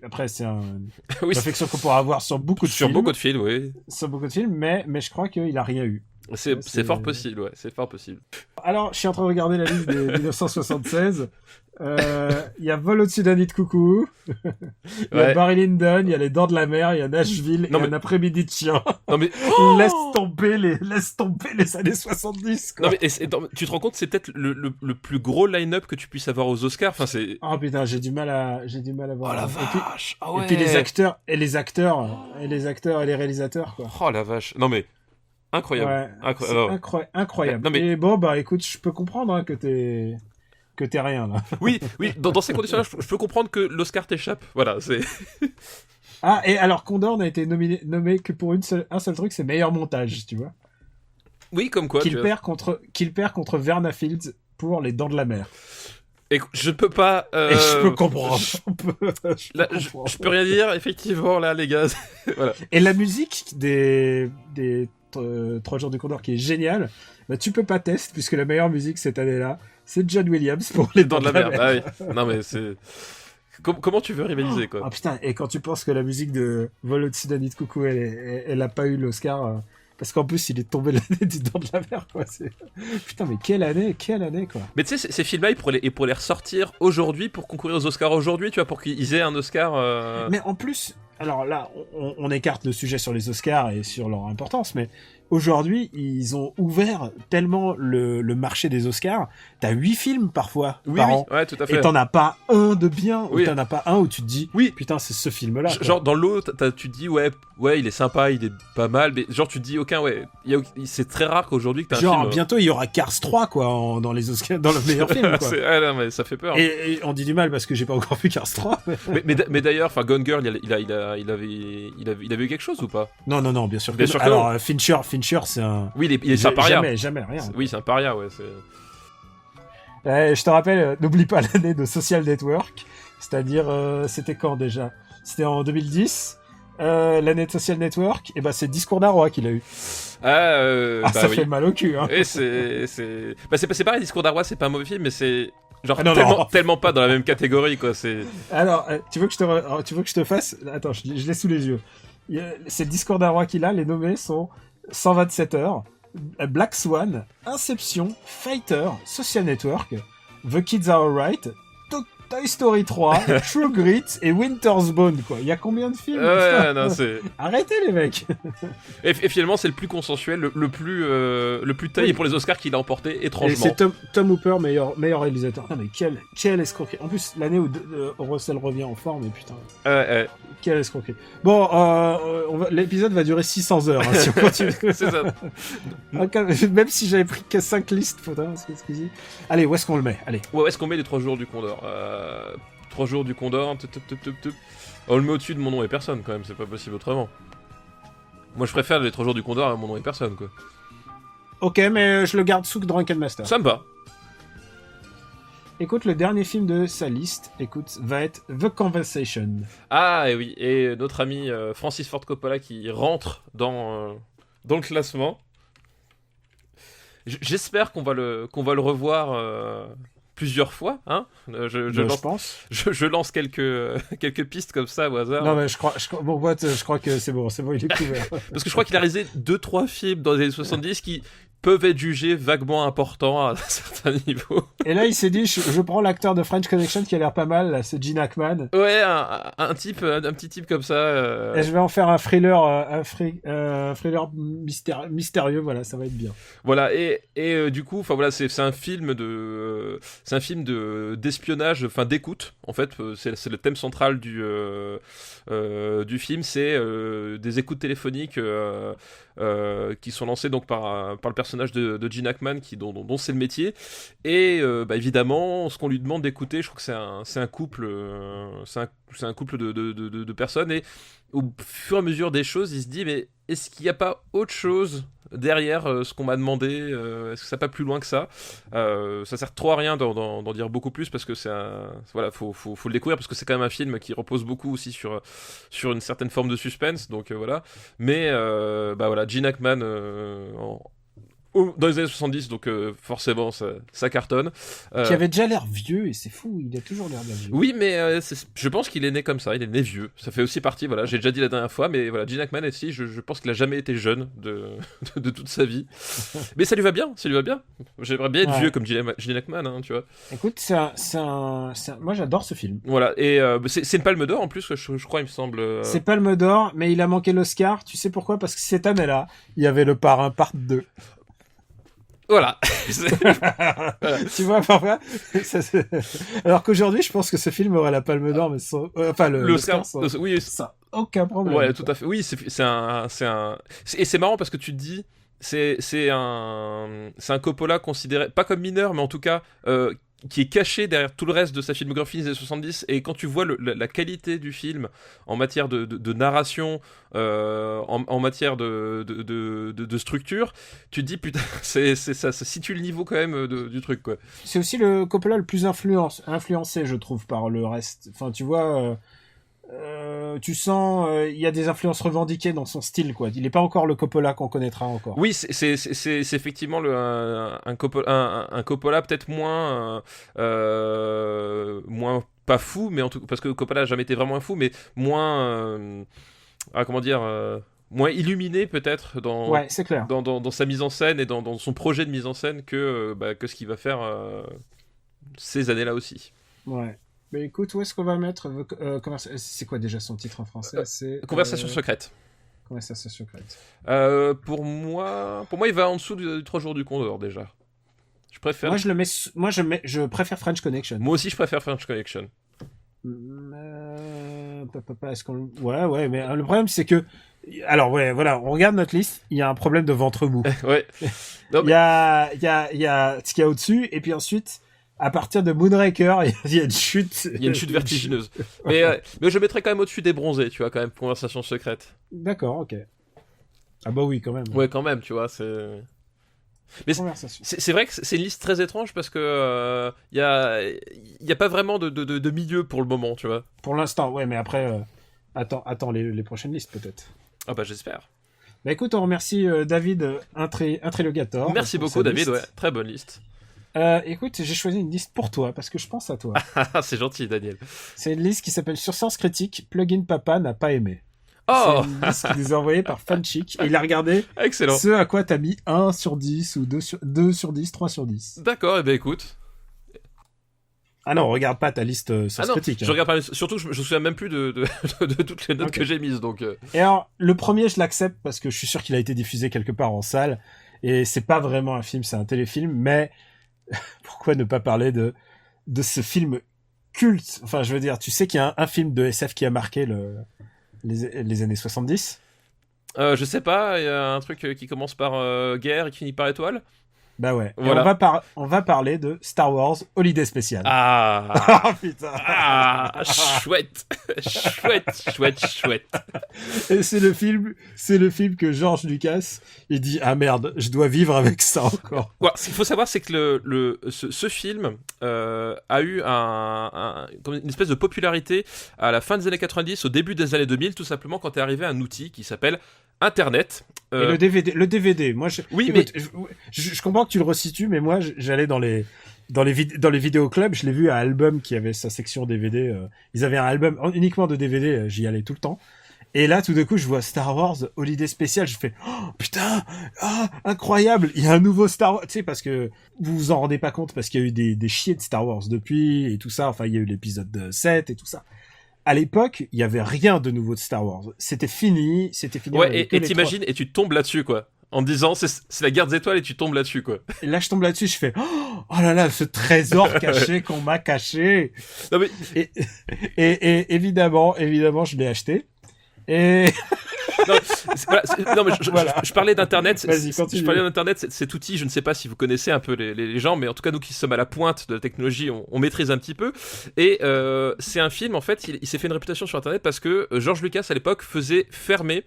après, c'est une Oui, réflexion qu'on pourra avoir sur beaucoup de sur films. beaucoup de films, oui. Sur beaucoup de films, mais je crois qu'il a rien eu. C'est fort possible, ouais, c'est fort possible. Alors, je suis en train de regarder la liste des 1976. Il y a Vol au-dessus d'un nid de coucou. Il y a Barry Lyndon, il y a Les Dents de la Mer, il y a Nashville, et Un après-midi de chien. Non mais laisse tomber les années 70, quoi. Non mais tu te rends compte, c'est peut-être le plus gros line-up que tu puisses avoir aux Oscars. Enfin, c'est. Oh putain, j'ai du mal à voir. Oh la vache. Et puis les acteurs et les réalisateurs, quoi. Oh la vache. Non mais incroyable. Ouais, incroyable. Non, mais... Et bon, bah écoute, je peux comprendre hein, que t'es rien là. Oui, dans ces conditions-là, je peux comprendre que l'Oscar t'échappe. Voilà, c'est. Ah, et alors Condor n'a été nommé que pour un seul truc, c'est meilleur montage, tu vois. Oui, comme quoi. Qu'il perd contre Verna Fields pour Les Dents de la Mer. Et je peux pas. Et je peux comprendre. Je peux rien dire, effectivement, là, les gars. Voilà. Et la musique des 3 jours du Condor qui est géniale, bah tu peux pas tester puisque la meilleure musique cette année-là, c'est John Williams pour Les Dents de la Mer. Ah oui. Non mais c'est. Comment tu veux rivaliser, quoi. Ah putain, et quand tu penses que la musique de Vol au-dessus d'un nid de coucou, elle a pas eu l'Oscar, parce qu'en plus il est tombé l'année du Dents de la Mer, quoi. Putain, mais quelle année, quoi. Mais tu sais, ces films-là, ils pourraient les ressortir aujourd'hui pour concourir aux Oscars aujourd'hui, tu vois, pour qu'ils aient un Oscar. Mais en plus, alors là, on écarte le sujet sur les Oscars et sur leur importance, mais aujourd'hui, ils ont ouvert tellement le marché des Oscars. T'as 8 films parfois par an. Ouais, tout à fait. Et t'en as pas un de bien, ou t'en as pas un où tu te dis, putain, c'est ce film-là. Genre, dans l'autre, tu te dis, ouais, il est sympa, il est pas mal, mais genre, tu te dis, c'est très rare qu'aujourd'hui que t'as un film. Genre, bientôt, il y aura Cars 3, quoi, dans les Oscars, dans le meilleur film, quoi. Non, mais ça fait peur. Et on dit du mal parce que j'ai pas encore vu Cars 3. mais d'ailleurs, enfin, Gone Girl, il avait eu quelque chose ou pas? Non, bien sûr. Bien sûr que alors, non. Fincher, c'est un. Oui, il est un paria. Jamais, rien. Oui, c'est un paria, ouais. Je te rappelle, n'oublie pas l'année de Social Network. C'est-à-dire, c'était quand déjà? C'était en 2010. L'année de Social Network, et c'est Discours d'un roi qu'il a eu. Ça fait mal au cul, hein. Et c'est pareil, Discours d'un roi, c'est pas un mauvais film, mais c'est genre tellement pas dans la même catégorie, quoi. C'est. Alors, tu veux que je te fasse? Attends, je l'ai sous les yeux. C'est le Discours d'un roi qu'il a. Les nommés sont 127 heures, Black Swan, Inception, Fighter, Social Network, The Kids Are Alright, Toy Story 3, True Grit et Winter's Bone, quoi. Il y a combien de films? Non, c'est... Arrêtez, les mecs. Et finalement, c'est le plus consensuel, le plus taillé pour les Oscars qu'il a emporté, étrangement. Et c'est Tom Hooper, meilleur réalisateur. Non, mais quelle escroquerie. En plus, l'année où Russell revient en forme, et putain. Quelle escroquerie. Bon, l'épisode va durer 600 heures, hein, si on continue. C'est ça. Même si j'avais pris que 5 listes, excusez. Allez, où est-ce qu'on le met? Allez. Où est-ce qu'on met les 3 jours du Condor? 3 jours du Condor, on le met au-dessus de Mon nom et personne, quand même, c'est pas possible autrement. Moi, je préfère les 3 jours du Condor à Mon nom et personne, quoi. Ok, mais je le garde sous Drunken Master. Ça me va. Écoute, le dernier film de sa liste, va être The Conversation. Ah, et oui, et notre ami Francis Ford Coppola qui rentre dans le classement. J'espère qu'on va le revoir plusieurs fois, hein. Je pense. Je lance quelques pistes comme ça au hasard. Non, mais je crois que c'est bon, il est couvert. Parce que je crois qu'il a réalisé 2-3 films dans les années 70 qui peuvent être jugés vaguement importants à un certain niveau. Et là, il s'est dit, je prends l'acteur de French Connection qui a l'air pas mal, là, c'est Gene Hackman. Ouais, un petit type comme ça. Et je vais en faire un thriller, mystérieux, voilà, ça va être bien. Voilà, et du coup, enfin voilà, c'est un film d'espionnage, enfin d'écoute. En fait, c'est le thème central du film, c'est des écoutes téléphoniques qui sont lancées donc par le personnage de Gene Hackman dont c'est le métier, et évidemment, ce qu'on lui demande d'écouter, je trouve que c'est un couple, c'est un couple de personnes, et au fur et à mesure des choses, il se dit, mais est-ce qu'il n'y a pas autre chose derrière ce qu'on m'a demandé, est-ce que ça va pas plus loin que ça? Ça sert trop à rien d'en dire beaucoup plus, parce que voilà, faut le découvrir, parce que c'est quand même un film qui repose beaucoup aussi sur une certaine forme de suspense, donc voilà. Mais voilà, Gene Hackman dans les années 70, donc forcément ça cartonne. Qui avait déjà l'air vieux, et c'est fou, il a toujours l'air bien vieux. Oui, mais je pense qu'il est né comme ça, il est né vieux. Ça fait aussi partie, voilà, j'ai déjà dit la dernière fois, mais voilà, Gene Hackman aussi, je pense qu'il a jamais été jeune de toute sa vie. Mais ça lui va bien. J'aimerais bien être vieux comme Gene Hackman, hein, tu vois. Écoute, moi j'adore ce film. Voilà, et c'est une Palme d'Or en plus, je crois, il me semble. C'est Palme d'Or, mais il a manqué l'Oscar, tu sais pourquoi? Parce que cette année-là, il y avait Le Parrain Part 2. Voilà. Tu vois, parfois. Alors qu'aujourd'hui, je pense que ce film aurait la Palme d'Or, mais l'Oscar. Oui, ça, aucun problème. Ouais, tout à fait. Oui, et c'est marrant parce que tu te dis, c'est un Coppola considéré pas comme mineur, mais en tout cas qui est caché derrière tout le reste de sa filmographie des années 70, et quand tu vois la qualité du film en matière de narration, en matière de structure, tu te dis putain, ça situe le niveau quand même du truc, quoi. C'est aussi le Coppola le plus influencé, je trouve, par le reste. Enfin, tu vois, tu sens, il y a des influences revendiquées dans son style, quoi. Il n'est pas encore le Coppola qu'on connaîtra encore. Oui, c'est effectivement un Coppola peut-être moins pas fou, mais en tout, parce que Coppola n'a jamais été vraiment un fou, mais moins moins illuminé peut-être c'est clair. dans sa mise en scène et dans son projet de mise en scène que ce qu'il va faire ces années-là aussi. Ouais. Mais écoute, où est-ce qu'on va mettre c'est quoi déjà son titre en français? C'est Conversation secrète. Conversation secrète. Pour moi, il va en dessous du 3 jours du Condor déjà. Je préfère. Je préfère French Connection. Moi aussi, je préfère French Connection. Est-ce qu'on... Ouais, mais le problème c'est que, alors ouais, voilà, on regarde notre liste, il y a un problème de ventre mou. Ouais. Il y a ce qu'il y a au-dessus, et puis ensuite, à partir de Moonraker, il y a une chute. Il y a une chute vertigineuse. Mais je mettrais quand même au-dessus des bronzés, tu vois, quand même, Conversation secrète. D'accord, ok. Ah bah oui, quand même. Ouais, quand même, tu vois, c'est... Mais c'est vrai que c'est une liste très étrange parce que y a pas vraiment de milieu pour le moment, tu vois. Pour l'instant, ouais, mais après, attends les prochaines listes peut-être. Ah bah j'espère. Bah écoute, on remercie David Intrilogator. Merci beaucoup David, ouais, très bonne liste. Écoute, j'ai choisi une liste pour toi parce que je pense à toi. C'est gentil, Daniel. C'est une liste qui s'appelle Sur Sens Critique, Plugin Papa n'a pas aimé. Oh, c'est une liste qui nous est envoyée par Fanchic, et il a regardé excellent. Ce à quoi t'as mis 1 sur 10 ou 2 sur 10, 3 sur 10. D'accord, et ben écoute. Ah non, regarde pas ta liste Sens Critique. Je regarde pas, surtout je me souviens même plus de toutes les notes que j'ai mises, donc. Et alors, le premier, je l'accepte parce que je suis sûr qu'il a été diffusé quelque part en salle, et c'est pas vraiment un film, c'est un téléfilm, mais pourquoi ne pas parler de ce film culte? Enfin, je veux dire, tu sais qu'il y a un film de SF qui a marqué les années 70? Je sais pas, il y a un truc qui commence par guerre et qui finit par étoile. Bah ouais. Voilà. Et on va parler de Star Wars Holiday Special. Ah. Oh putain. Ah, chouette. Et c'est le film que George Lucas, il dit, ah merde, je dois vivre avec ça encore. Ouais, ce qu'il faut savoir, c'est que ce film a eu comme une espèce de popularité à la fin des années 90, au début des années 2000, tout simplement quand est arrivé un outil qui s'appelle Internet. Et le DVD. Moi, je comprends que tu le resitues, mais moi, j'allais dans les vidéoclubs, je l'ai vu à Album qui avait sa section DVD. Ils avaient un album uniquement de DVD, j'y allais tout le temps. Et là, tout d'un coup, je vois Star Wars Holiday Special, je fais, oh, putain, incroyable, il y a un nouveau Star Wars, tu sais, parce que vous vous en rendez pas compte, parce qu'il y a eu des chiés de Star Wars depuis, et tout ça, enfin, il y a eu l'épisode 7 et tout ça. À l'époque, il y avait rien de nouveau de Star Wars. C'était fini. Ouais, et t'imagines, et tu tombes là-dessus, quoi. En disant, c'est la guerre des étoiles, et tu tombes là-dessus, quoi. Et là, je tombe là-dessus, je fais, oh là là, ce trésor caché qu'on m'a caché. Non, mais... Et évidemment, je l'ai acheté. Et Non, mais je parlais d'Internet. Vas-y, continue. Je parlais d'Internet, cet outil, je ne sais pas si vous connaissez un peu les gens, mais en tout cas, nous qui sommes à la pointe de la technologie, on maîtrise un petit peu. Et c'est un film, en fait, il s'est fait une réputation sur Internet parce que George Lucas, à l'époque, faisait fermer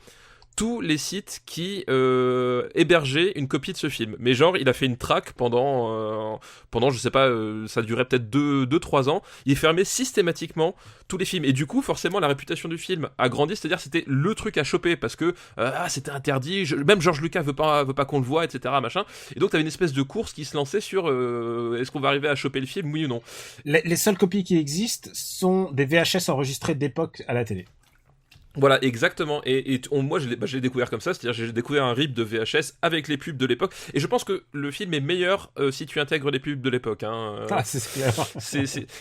tous les sites qui hébergeaient une copie de ce film. Mais genre, il a fait une traque pendant je sais pas, ça durait peut-être 2-3 ans. Il fermait systématiquement tous les films. Et du coup, forcément, la réputation du film a grandi, c'est-à-dire c'était le truc à choper parce que c'était interdit, même George Lucas veut pas qu'on le voit, etc. Machin. Et donc, t'avais une espèce de course qui se lançait sur est-ce qu'on va arriver à choper le film, oui ou non. Les seules copies qui existent sont des VHS enregistrés d'époque à la télé. Voilà, exactement. Et moi, je l'ai découvert comme ça, c'est-à-dire j'ai découvert un rip de VHS avec les pubs de l'époque. Et je pense que le film est meilleur si tu intègres les pubs de l'époque. C'est clair.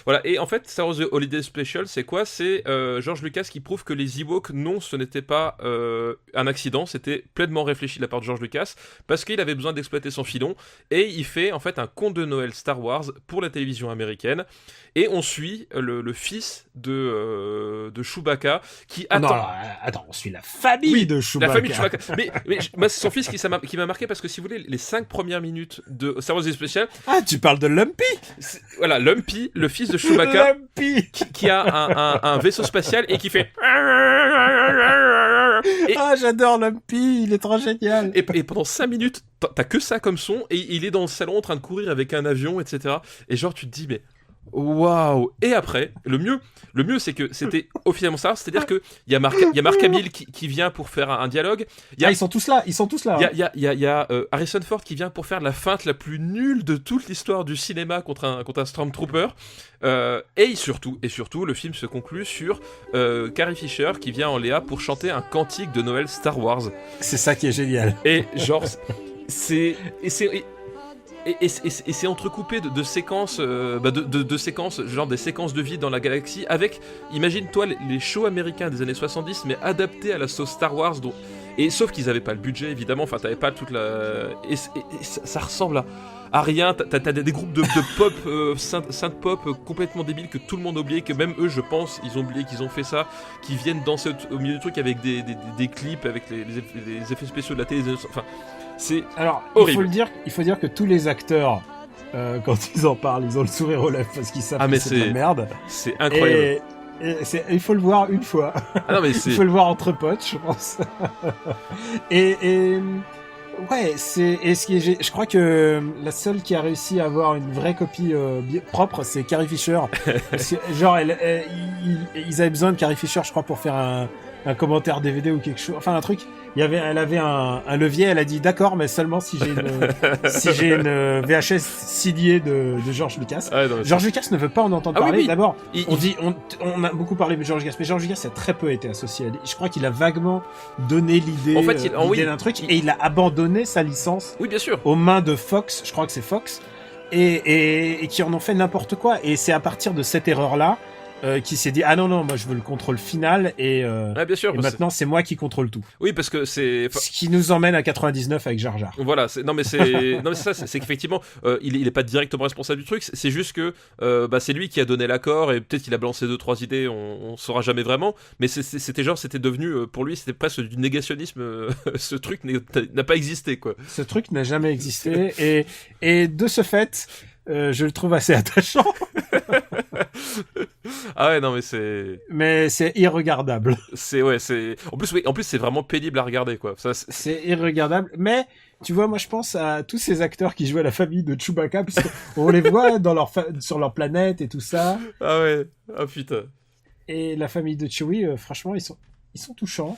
Voilà. Et en fait, Star Wars The Holiday Special, c'est quoi ? C'est George Lucas qui prouve que les Ewoks, non, ce n'était pas un accident, c'était pleinement réfléchi de la part de George Lucas, parce qu'il avait besoin d'exploiter son filon. Et il fait en fait un conte de Noël Star Wars pour la télévision américaine. Et on suit le fils de Chewbacca qui attend. Attends, on suit la famille de Chewbacca. La famille de Chewbacca. Mais moi, c'est son fils qui m'a marqué parce que si vous voulez, les 5 premières minutes de Star Wars Special. Ah, tu parles de Lumpy. Voilà, Lumpy, le fils de Chewbacca, Lumpy. qui a un vaisseau spatial et qui fait. Ah, j'adore Lumpy, il est trop génial. Et pendant 5 minutes, t'as que ça comme son et il est dans le salon en train de courir avec un avion, etc. Et genre, tu te dis, mais. Waouh! Et après, le mieux c'est que c'était officiellement ça, c'est-à-dire que il y a Mark Hamill qui vient pour faire un dialogue. Ils sont tous là. Il y a Harrison Ford qui vient pour faire la feinte la plus nulle de toute l'histoire du cinéma contre un Stormtrooper. Et surtout, le film se conclut sur Carrie Fisher qui vient en Léa pour chanter un cantique de Noël Star Wars. C'est ça qui est génial. Et genre, c'est entrecoupé de séquences, de séquences, genre des séquences de vie dans la galaxie, avec, imagine-toi, les shows américains des années 70, mais adaptés à la sauce Star Wars, et sauf qu'ils avaient pas le budget, évidemment, enfin, t'avais pas toute la... Et ça ressemble à rien, t'as des groupes de pop, synth pop complètement débiles que tout le monde a oublié, que même eux, je pense, ils ont oublié qu'ils ont fait ça, qui viennent danser au milieu du truc avec des clips, avec les effets spéciaux de la télé, enfin... C'est horrible. Il faut dire que tous les acteurs, quand ils en parlent, ils ont le sourire aux lèvres parce qu'ils savent que c'est de la merde. C'est incroyable. Il faut le voir une fois. Ah non, mais il faut le voir entre potes, je pense. Ouais, je crois que la seule qui a réussi à avoir une vraie copie propre, c'est Carrie Fisher. Parce que, genre, ils avaient besoin de Carrie Fisher, je crois, pour faire un commentaire DVD ou quelque chose, enfin un truc. Elle avait un levier, elle a dit d'accord, mais seulement si j'ai une VHS signée de George Lucas. Ah ouais, non, George Lucas ne veut pas en entendre parler. Oui. D'abord, on a beaucoup parlé de George Lucas, mais George Lucas a très peu été associé. Je crois qu'il a vaguement donné l'idée, d'un truc, et il a abandonné sa licence. Oui, bien sûr. Aux mains de Fox. Je crois que c'est Fox, et qui en ont fait n'importe quoi. Et c'est à partir de cette erreur-là. Qui s'est dit non, moi je veux le contrôle final et bien sûr, et maintenant c'est moi qui contrôle tout. Oui, parce que c'est ce qui nous emmène à 99 avec Jar Jar. Voilà, c'est ça, c'est qu'effectivement il est pas directement responsable du truc, c'est juste que c'est lui qui a donné l'accord et peut-être qu'il a balancé 2-3 idées, on saura jamais vraiment, mais c'était devenu pour lui c'était presque du négationnisme. Ce truc n'a pas existé quoi. Ce truc n'a jamais existé et de ce fait je le trouve assez attachant. Ah ouais, non mais c'est irregardable. En plus c'est vraiment pénible à regarder quoi. C'est irregardable, mais tu vois, moi je pense à tous ces acteurs qui jouent à la famille de Chewbacca puisqu'on les voit sur leur planète et tout ça. Ah ouais, ah putain. Et la famille de Chewie, franchement, ils sont touchants.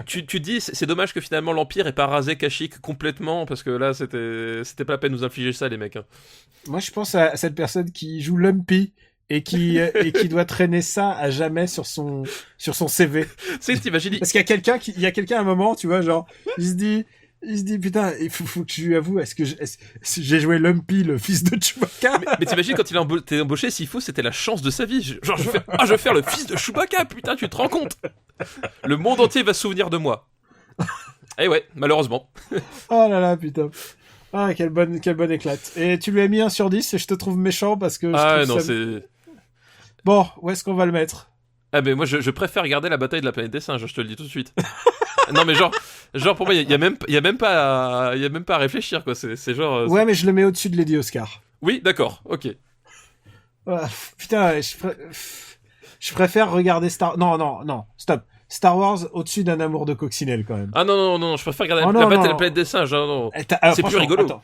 Tu dis, c'est dommage que finalement l'Empire ait pas rasé Kashyyyk complètement, parce que là, c'était pas la peine de nous infliger ça, les mecs. Hein. Moi, je pense à cette personne qui joue Lumpy et qui doit traîner ça à jamais sur son CV. T'imagines. Parce qu'il y a quelqu'un à un moment, tu vois, genre, il se dit, putain, il faut que je lui avoue, est-ce que j'ai joué Lumpy, le fils de Chewbacca? Mais t'imagines quand il a été embauché, s'il faut, c'était la chance de sa vie. Genre, je vais faire le fils de Chewbacca, putain, tu te rends compte? Le monde entier va se souvenir de moi. Et ouais, malheureusement. Oh là là, putain. Ah, quelle bonne éclate. Et tu lui as mis 1/10 et je te trouve méchant parce que c'est... Bon, où est-ce qu'on va le mettre? Ah mais moi je préfère regarder la bataille de la planète des singes, je te le dis tout de suite. Non mais genre pour moi il y a même pas à réfléchir quoi, c'est genre Ouais, mais je le mets au-dessus de Lady Oscar. Oui, d'accord. OK. Ah, putain, je préfère regarder Non, stop. Star Wars au-dessus d'un amour de coccinelle quand même. Ah non, je préfère regarder Oh, la non, bataille de non. la planète des singes, hein, non. Alors, C'est plus franchement, rigolo. attends.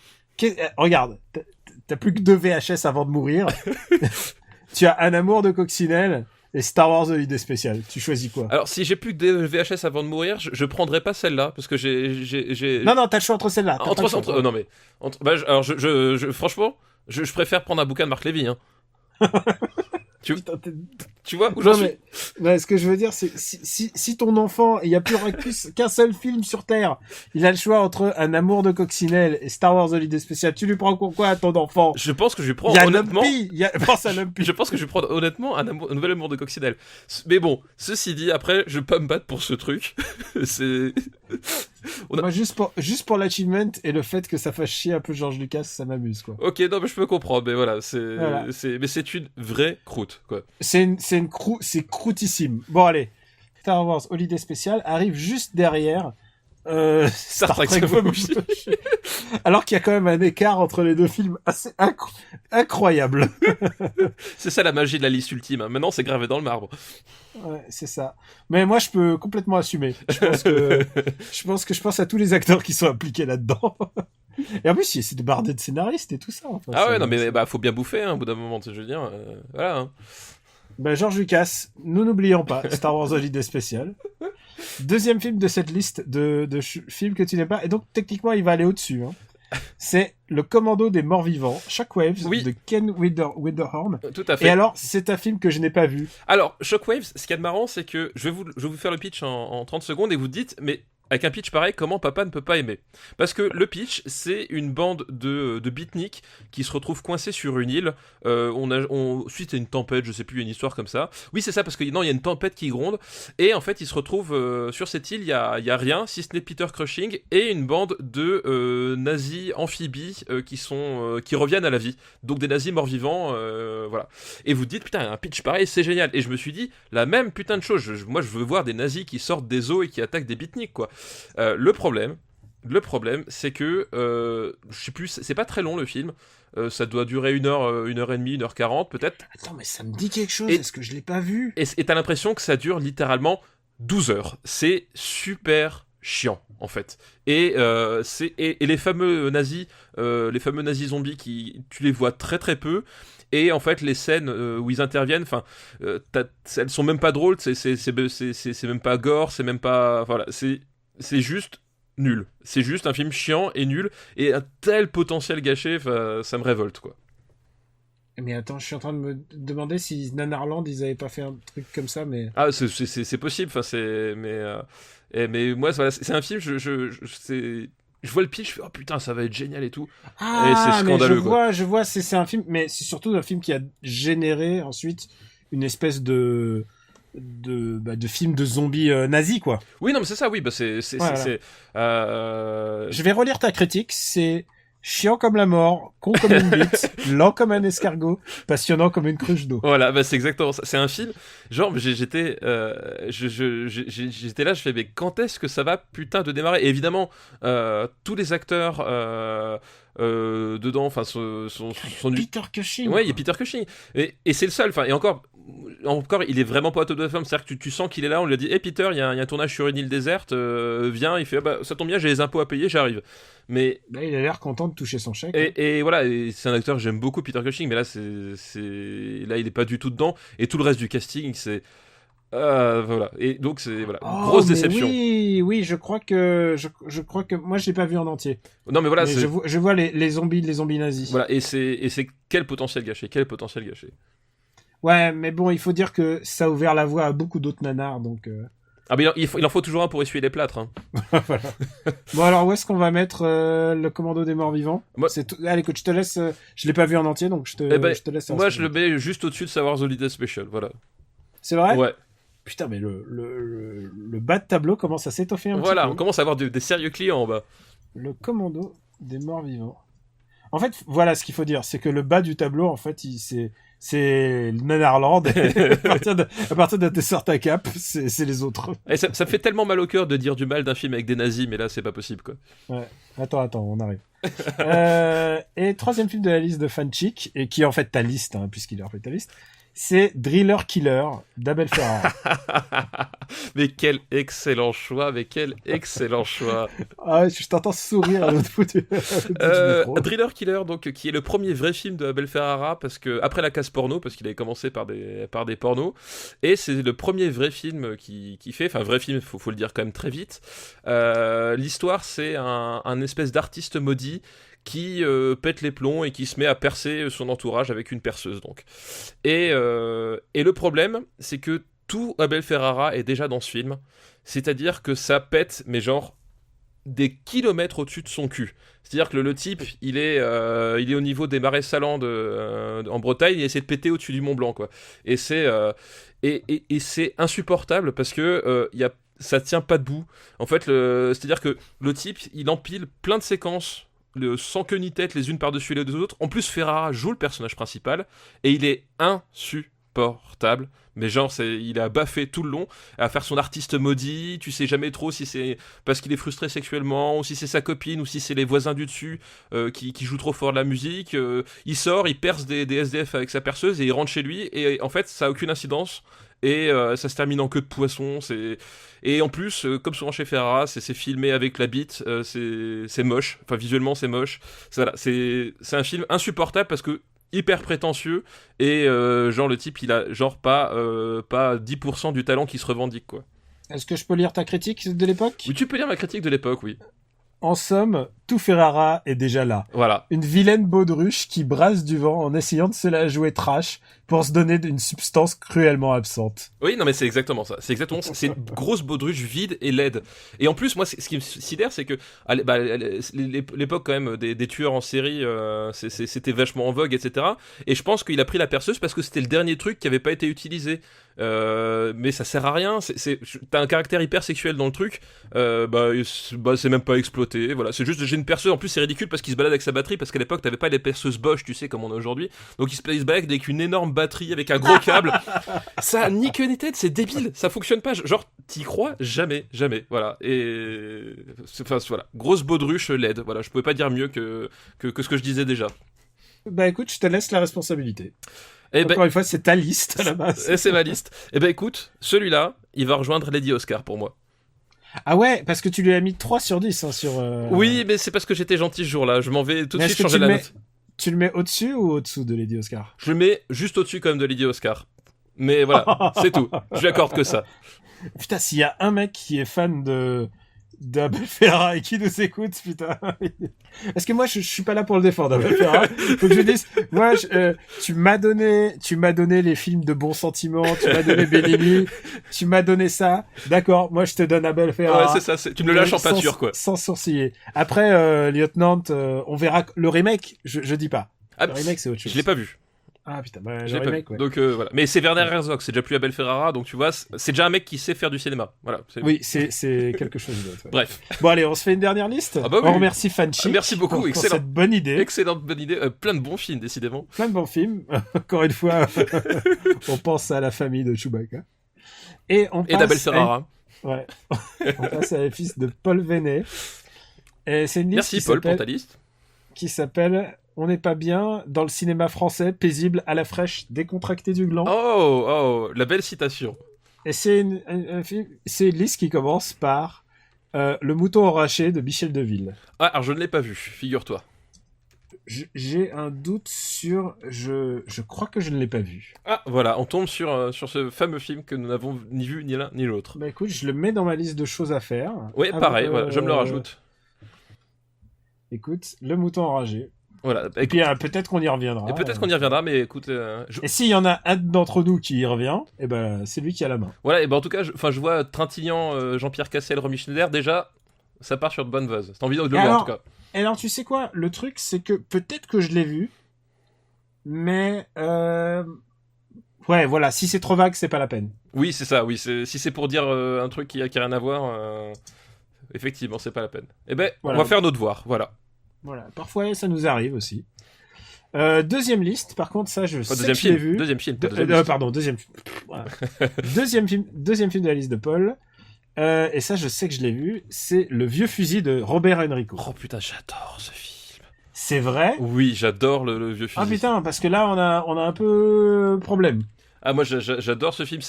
Regarde, t'as plus que 2 VHS avant de mourir. Tu as un amour de coccinelle et Star Wars Holiday Spécial. Tu choisis quoi? Alors si j'ai plus que des VHS avant de mourir, je prendrai pas celle-là parce que j'ai Non, t'as le choix entre celle-là. non mais bah, alors franchement, je préfère prendre un bouquin de Marc Lévy hein. Putain, Tu vois où non, j'en suis. mais ce que je veux dire, c'est si ton enfant, il y a plus qu'un seul film sur Terre, il a le choix entre un amour de coccinelle et Star Wars Holiday Spécial, tu lui prends quoi à ton enfant? Je pense que je vais prendre Il y a honnêtement. pense à Lumpy. Je pense que je vais prendre honnêtement un nouvel amour de coccinelle. Mais bon, ceci dit, après, je vais pas me battre pour ce truc. C'est. Moi, juste pour l'achievement et le fait que ça fasse chier un peu George Lucas, ça m'amuse, quoi. Ok, non, mais je peux comprendre, mais voilà, Voilà. mais c'est une vraie croûte, quoi. C'est croûtissime. Bon, allez. Star Wars Holiday Spécial arrive juste derrière Star Trek Fumofshi. Alors qu'il y a quand même un écart entre les deux films assez incroyable. C'est ça la magie de la liste ultime. Hein. Maintenant, c'est gravé dans le marbre. Ouais, c'est ça. Mais moi, je peux complètement assumer. Je pense à tous les acteurs qui sont impliqués là-dedans. Et en plus, c'est débardé de scénaristes et tout ça. Enfin, ah ouais, non, mais bah, faut bien bouffer, hein, au bout d'un moment, je veux dire. Voilà. Hein. Ben, George Lucas, nous n'oublions pas Star Wars Holiday Spécial. Deuxième film de cette liste de films que tu n'aimes pas. Et donc, techniquement, il va aller au-dessus. Hein. C'est Le Commando des Morts Vivants, Shockwaves, oui. de Ken Winderhorn. Tout à fait. Et alors, c'est un film que je n'ai pas vu. Alors, Shockwaves, ce qu'il y a de marrant, c'est que je vais vous faire le pitch en 30 secondes et vous dites, mais avec un pitch pareil, comment papa ne peut pas aimer? Parce que le pitch, c'est une bande de beatniks qui se retrouvent coincés sur une île. Suite à une tempête, je sais plus, une histoire comme ça. Oui, c'est ça, parce que non, il y a une tempête qui gronde. Et en fait, ils se retrouvent sur cette île, il y a rien, si ce n'est Peter Cushing et une bande de nazis amphibies qui reviennent à la vie. Donc des nazis morts-vivants, voilà. Et vous dites, putain, un pitch pareil, c'est génial. Et je me suis dit, la même putain de chose. Moi, je veux voir des nazis qui sortent des eaux et qui attaquent des beatniks, quoi. Le problème, c'est que je sais plus, c'est pas très long le film. Ça doit durer 1 heure, 1h30, 1h40 peut-être. Attends, mais ça me dit quelque chose. Et- Est-ce que je l'ai pas vu? Et t'as l'impression que ça dure littéralement 12 heures. C'est super chiant en fait. Et les fameux nazis zombies tu les vois très très peu. Et en fait, les scènes où ils interviennent, enfin, elles sont même pas drôles. C'est même pas gore, c'est même pas, voilà, c'est juste nul. C'est juste un film chiant et nul et un tel potentiel gâché, ça me révolte quoi. Mais attends, je suis en train de me demander si Nanarland, ils avaient pas fait un truc comme ça, mais... Ah, c'est possible. Enfin, mais moi, voilà, c'est un film. Je vois le pitch, je fais oh putain, ça va être génial et tout. Ah, Et c'est scandaleux, mais je vois, c'est un film, mais c'est surtout un film qui a généré ensuite une espèce de film de zombies nazis, quoi. Oui, non, mais c'est ça, oui, bah Voilà. Je vais relire ta critique, c'est chiant comme la mort, con comme une bite, lent comme un escargot, passionnant comme une cruche d'eau. Voilà, bah c'est exactement ça. C'est un film, genre, j'étais là, je fais, mais quand est-ce que ça va putain de démarrer? Et évidemment, tous les acteurs dedans, enfin, sont du... Peter Cushing. Ouais, il y a Peter Cushing. Et c'est le seul, enfin, et encore, il est vraiment pas au top de la forme. C'est-à-dire que tu sens qu'il est là, on lui a dit, hey Peter, il y a un tournage sur une île déserte, viens, il fait, bah, ça tombe bien, j'ai les impôts à payer, j'arrive. Mais Là, il a l'air content de toucher son chèque. et voilà, et c'est un acteur que j'aime beaucoup, Peter Cushing, mais là là il est pas du tout dedans, et tout le reste du casting, c'est voilà, et donc c'est voilà, Oh, grosse mais déception. Oui, je crois que moi je l'ai pas vu en entier. Non mais voilà, Mais c'est je vois les zombies nazis. voilà, et c'est quel potentiel gâché. Ouais, mais bon, il faut dire que ça a ouvert la voie à beaucoup d'autres nanars, donc. Ah mais il en faut toujours un pour essuyer les plâtres. Hein. Voilà. Bon, alors où est-ce qu'on va mettre le Commando des Morts Vivants? Moi- Allez, écoute, je te laisse. Je l'ai pas vu en entier, donc je te laisse. Moi je le mets juste au-dessus de Star Wars Holiday Special, voilà. C'est vrai? Ouais. Putain, mais le bas de tableau commence à s'étoffer un Voilà, petit on peu. commence à avoir des sérieux clients en bas. Le Commando des Morts Vivants. En fait, voilà ce qu'il faut dire, c'est que le bas du tableau, en fait, c'est Nanarland. Et à partir de Tesser ta cape, c'est les autres. Et ça me fait tellement mal au cœur de dire du mal d'un film avec des nazis, mais là, c'est pas possible, quoi. Ouais. Attends, on arrive. Et troisième film de la liste de Fanchic, et qui est en fait ta liste, hein, puisqu'il est en fait ta liste, c'est Driller Killer d'Abel Ferrara. Mais quel excellent choix, Ah, je t'entends sourire à l'autre bout du micro. Driller Killer, donc, qui est le premier vrai film de Abel Ferrara, parce que, après la case porno, parce qu'il avait commencé par des pornos, et c'est le premier vrai film qu'il fait, enfin vrai film, faut le dire quand même très vite. L'histoire, c'est un espèce d'artiste maudit qui pète les plombs et qui se met à percer son entourage avec une perceuse, donc. Et le problème, c'est que tout Abel Ferrara est déjà dans ce film, c'est-à-dire que ça pète, mais genre des kilomètres au-dessus de son cul. C'est-à-dire que le type, il est au niveau des marais salants en Bretagne, il essaie de péter au-dessus du Mont Blanc, quoi. Et c'est c'est insupportable parce que ça tient pas debout. En fait, c'est-à-dire que le type, il empile plein de séquences sans queue ni tête, les unes par-dessus les deux autres. En plus, Ferrara joue le personnage principal et il est insupportable. Mais genre, il a baffé tout le long à faire son artiste maudit. Tu sais jamais trop si c'est parce qu'il est frustré sexuellement, ou si c'est sa copine, ou si c'est les voisins du dessus qui jouent trop fort de la musique. Il sort, il perce des SDF avec sa perceuse et il rentre chez lui. Et en fait, ça a aucune incidence. Et ça se termine en queue de poisson. Et en plus, comme souvent chez Ferrara, c'est filmé avec la bite. C'est moche. Enfin, visuellement, c'est moche. Voilà, c'est un film insupportable parce que hyper prétentieux et genre le type il a genre pas 10% du talent qui se revendique, quoi. Est-ce que je peux lire ta critique de l'époque ? Oui, tu peux lire ma critique de l'époque, oui. En somme, tout Ferrara est déjà là. Voilà. Une vilaine baudruche qui brasse du vent en essayant de se la jouer trash pour se donner une substance cruellement absente. Oui, non mais c'est exactement ça. C'est une grosse baudruche vide et laide. Et en plus, moi, ce qui me sidère, c'est que l'époque quand même des tueurs en série, c'était vachement en vogue, etc. Et je pense qu'il a pris la perceuse parce que c'était le dernier truc qui avait pas été utilisé. Mais ça sert à rien. T'as un caractère hyper sexuel dans le truc. C'est même pas exploité. Voilà, c'est juste j'ai une perceuse. En plus, c'est ridicule parce qu'il se balade avec sa batterie parce qu'à l'époque t'avais pas les perceuses Bosch, tu sais comme on a aujourd'hui. Donc il se balade avec une énorme batterie avec un gros câble. Ça a ni queue ni tête, c'est débile. Ça fonctionne pas. Genre t'y crois jamais. Voilà. Et voilà, grosse baudruche laide. Voilà, je pouvais pas dire mieux que ce que je disais déjà. Bah écoute, je te laisse la responsabilité. Et encore une fois, c'est ta liste à la base. C'est ma liste. Et écoute, celui-là, il va rejoindre Lady Oscar pour moi. Ah ouais, parce que tu lui as mis 3 sur 10 hein, sur... Oui, mais c'est parce que j'étais gentil ce jour-là. Je m'en vais tout de suite changer la note. Tu le mets au-dessus ou au-dessous de Lady Oscar ? Je le mets juste au-dessus quand même de Lady Oscar. Mais voilà, c'est tout. Je lui accorde que ça. Putain, s'il y a un mec qui est fan d'Abel Ferrara et qui nous écoute, putain. Parce que moi, je suis pas là pour le défendre, Abel Ferrara. Faut que je dise, moi, tu m'as donné les films de bons sentiments, tu m'as donné Bellini, tu m'as donné ça. D'accord, moi, je te donne Abel Ferrara. Ouais, c'est ça, tu me le lâches en pâture, quoi. Sans sourciller. Après, Lieutenant, on verra le remake, je dis pas. Le remake, c'est autre chose. Je l'ai pas vu. Ah putain, le remake, ouais. Donc voilà. Mais c'est Werner Herzog, c'est déjà plus Abel Ferrara, donc tu vois, c'est déjà un mec qui sait faire du cinéma. Voilà. Oui, c'est quelque chose d'autre. Ouais. Bref. Bon allez, on se fait une dernière liste. Ah bah oui. On remercie Fanchi. Merci beaucoup, pour cette bonne idée. Excellente bonne idée. Plein de bons films, décidément. Plein de bons films. Encore une fois, on pense à la famille de Chewbacca. Et d'Abel Ferrara. Ouais. On passe à la liste de Paul Venet. Et c'est une liste Merci Paul pour ta liste. Qui s'appelle On n'est pas bien dans le cinéma français, paisible, à la fraîche, décontracté du gland. Oh, la belle citation. Et c'est une liste qui commence par Le mouton enraché de Michel Deville. Ah, alors je ne l'ai pas vu, figure-toi. J'ai un doute sur... Je crois que je ne l'ai pas vu. Ah, voilà, on tombe sur ce fameux film que nous n'avons ni vu ni l'un ni l'autre. Bah écoute, je le mets dans ma liste de choses à faire. Oui, pareil, voilà, je me le rajoute. Écoute, Le mouton enragé. Voilà. Et puis peut-être qu'on y reviendra. Et peut-être qu'on y reviendra, mais écoute... Et s'il y en a un d'entre nous qui y revient, et ben c'est lui qui a la main. Voilà, et en tout cas, je vois Trintignant, Jean-Pierre Cassel, Romy Schneider, déjà, ça part sur de bonnes bases. T'as envie de le voir, en tout cas. Et alors, tu sais quoi ? Le truc, c'est que peut-être que je l'ai vu, mais... Ouais, voilà, si c'est trop vague, c'est pas la peine. Oui, c'est ça, oui. Si c'est pour dire un truc qui a rien à voir, effectivement, c'est pas la peine. Eh ben, voilà. On va faire nos devoirs, voilà. Voilà, parfois ça nous arrive aussi. Deuxième liste, par contre, ça, je sais deuxième que je l'ai film. vu. Deuxième film. Pas deuxième liste. Pardon, deuxième film. Voilà. Deuxième film de la liste de Paul. Et ça, je sais que je l'ai vu. C'est Le Vieux Fusil de Robert Enrico. Oh putain, j'adore ce film. C'est vrai? Oui, j'adore le vieux fusil. Ah putain, parce que là, on a un peu problème. Ah moi j'adore ce film,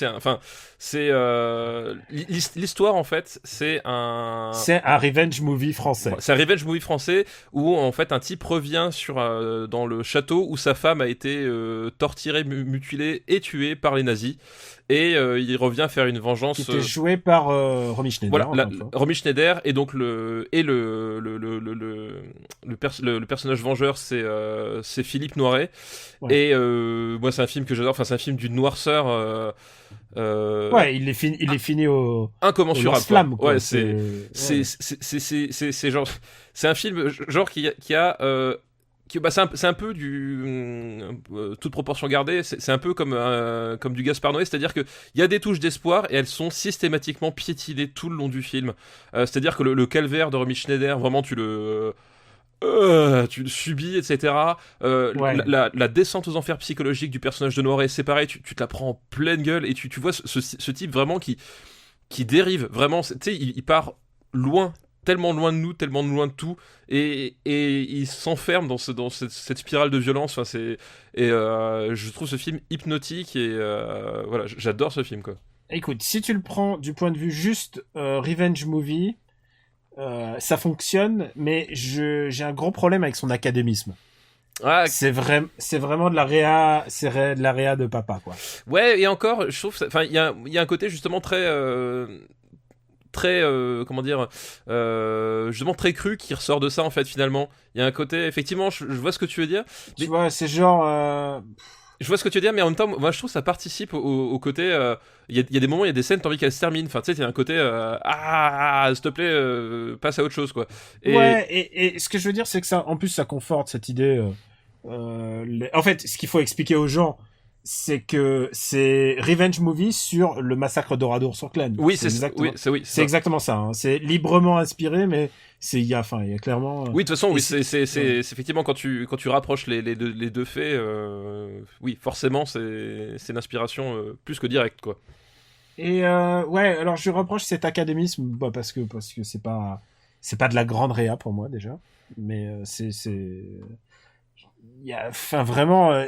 l'histoire en fait, C'est un revenge movie français. C'est un revenge movie français où en fait un type revient dans le château où sa femme a été torturée, mutilée et tuée par les nazis. Et il revient faire une vengeance. Qui était joué par Romy Schneider. Voilà, Romy Schneider et donc le personnage vengeur c'est Philippe Noiret. Ouais. Et moi c'est un film que j'adore. Enfin c'est un film d'une noirceur. Ouais, il est fini au incommensurable. Flamme. Quoi. Ouais, c'est genre c'est un film genre qui a c'est un peu toute proportion gardée, c'est un peu comme du Gaspard Noé, c'est-à-dire que il y a des touches d'espoir et elles sont systématiquement piétinées tout le long du film. C'est-à-dire que le calvaire de Romy Schneider, vraiment tu le subis, etc. Ouais. La descente aux enfers psychologiques du personnage de Noiret, c'est pareil, tu te la prends en pleine gueule et tu vois ce type vraiment qui dérive vraiment, tu sais, il part loin. Tellement loin de nous, tellement loin de tout, et il s'enferme dans cette spirale de violence. Enfin, je trouve ce film hypnotique et voilà, j'adore ce film quoi. Écoute, si tu le prends du point de vue juste revenge movie, ça fonctionne, mais j'ai un gros problème avec son académisme. Ah, c'est vraiment de la réa, de la réa de papa quoi. Ouais, et encore, je trouve, enfin, il y a un côté justement très comment dire justement très cru qui ressort de ça en fait finalement. Il y a un côté effectivement je vois ce que tu veux dire. Tu vois, c'est genre je vois ce que tu veux dire mais en même temps moi je trouve que ça participe au côté il y a des moments, il y a des scènes t'as envie qu'elles se terminent. Enfin tu sais, il y a un côté s'il te plaît passe à autre chose quoi. Ouais, et ce que je veux dire c'est que ça en plus ça conforte cette idée en fait, ce qu'il faut expliquer aux gens c'est que c'est revenge movie sur le massacre d'Oradour-sur-Glane. Oui, c'est exactement. C'est exactement ça. Hein. C'est librement inspiré, mais il y a clairement. Oui, de toute façon, oui, c'est effectivement quand tu rapproches les deux faits, oui, forcément, c'est l'inspiration plus que directe, quoi. Et ouais, alors je reproche cet académisme, parce que c'est pas de la grande réa pour moi déjà, mais enfin vraiment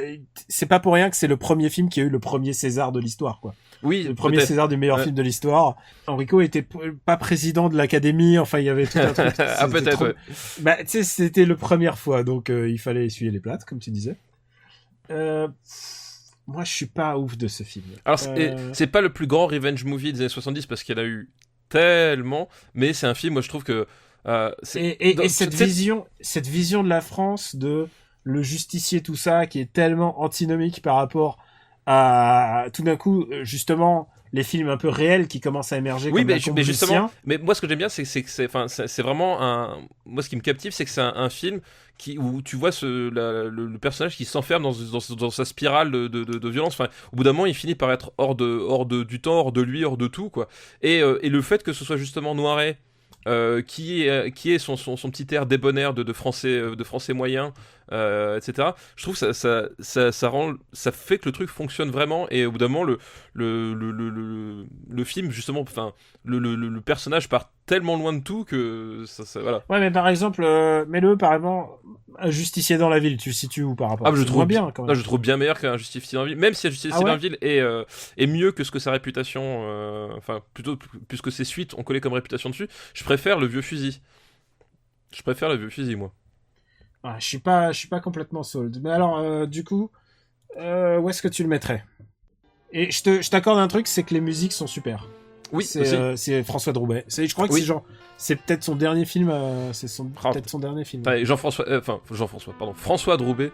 c'est pas pour rien que c'est le premier film qui a eu le premier César de l'histoire quoi. Oui, le premier César du meilleur film de l'histoire. Enrico était pas président de l'Académie, enfin il y avait tout un truc. Ah peut-être ouais. Bah tu sais c'était la première fois donc il fallait essuyer les plâtres comme tu disais. Moi je suis pas ouf de ce film. Alors c'est pas le plus grand revenge movie des années 70 parce qu'il y en a eu tellement, mais c'est un film moi je trouve que cette vision de la France de le justicier, tout ça, qui est tellement antinomique par rapport à tout d'un coup, justement, les films un peu réels qui commencent à émerger. Oui, comme mais justement, mais moi ce que j'aime bien, c'est que c'est vraiment moi ce qui me captive, c'est que c'est un film où tu vois le personnage qui s'enferme dans sa spirale de violence. Enfin, au bout d'un moment, il finit par être hors du temps, hors de lui, hors de tout, quoi. Et le fait que ce soit justement Noiret, qui est son petit air débonnaire de français moyen, etc. Je trouve que ça fait que le truc fonctionne vraiment et au bout d'un moment le film justement, enfin le personnage part tellement loin de tout que ça voilà. Ouais, mais par exemple mets-le par exemple un justicier dans la ville, tu le situes où par rapport je trouve bien quand même. Je trouve bien meilleur qu'un justicier dans la ville, même si un justicier dans la ville est mieux que ce que sa réputation enfin plutôt puisque ses suites ont collé comme réputation dessus, je préfère le vieux fusil moi. Ah, je suis pas complètement sold. Mais alors du coup où est-ce que tu le mettrais? Et je t'accorde un truc, c'est que les musiques sont super. Oui, c'est François Droubet. Je crois que c'est peut-être son dernier film. Peut-être son dernier film. François Droubet,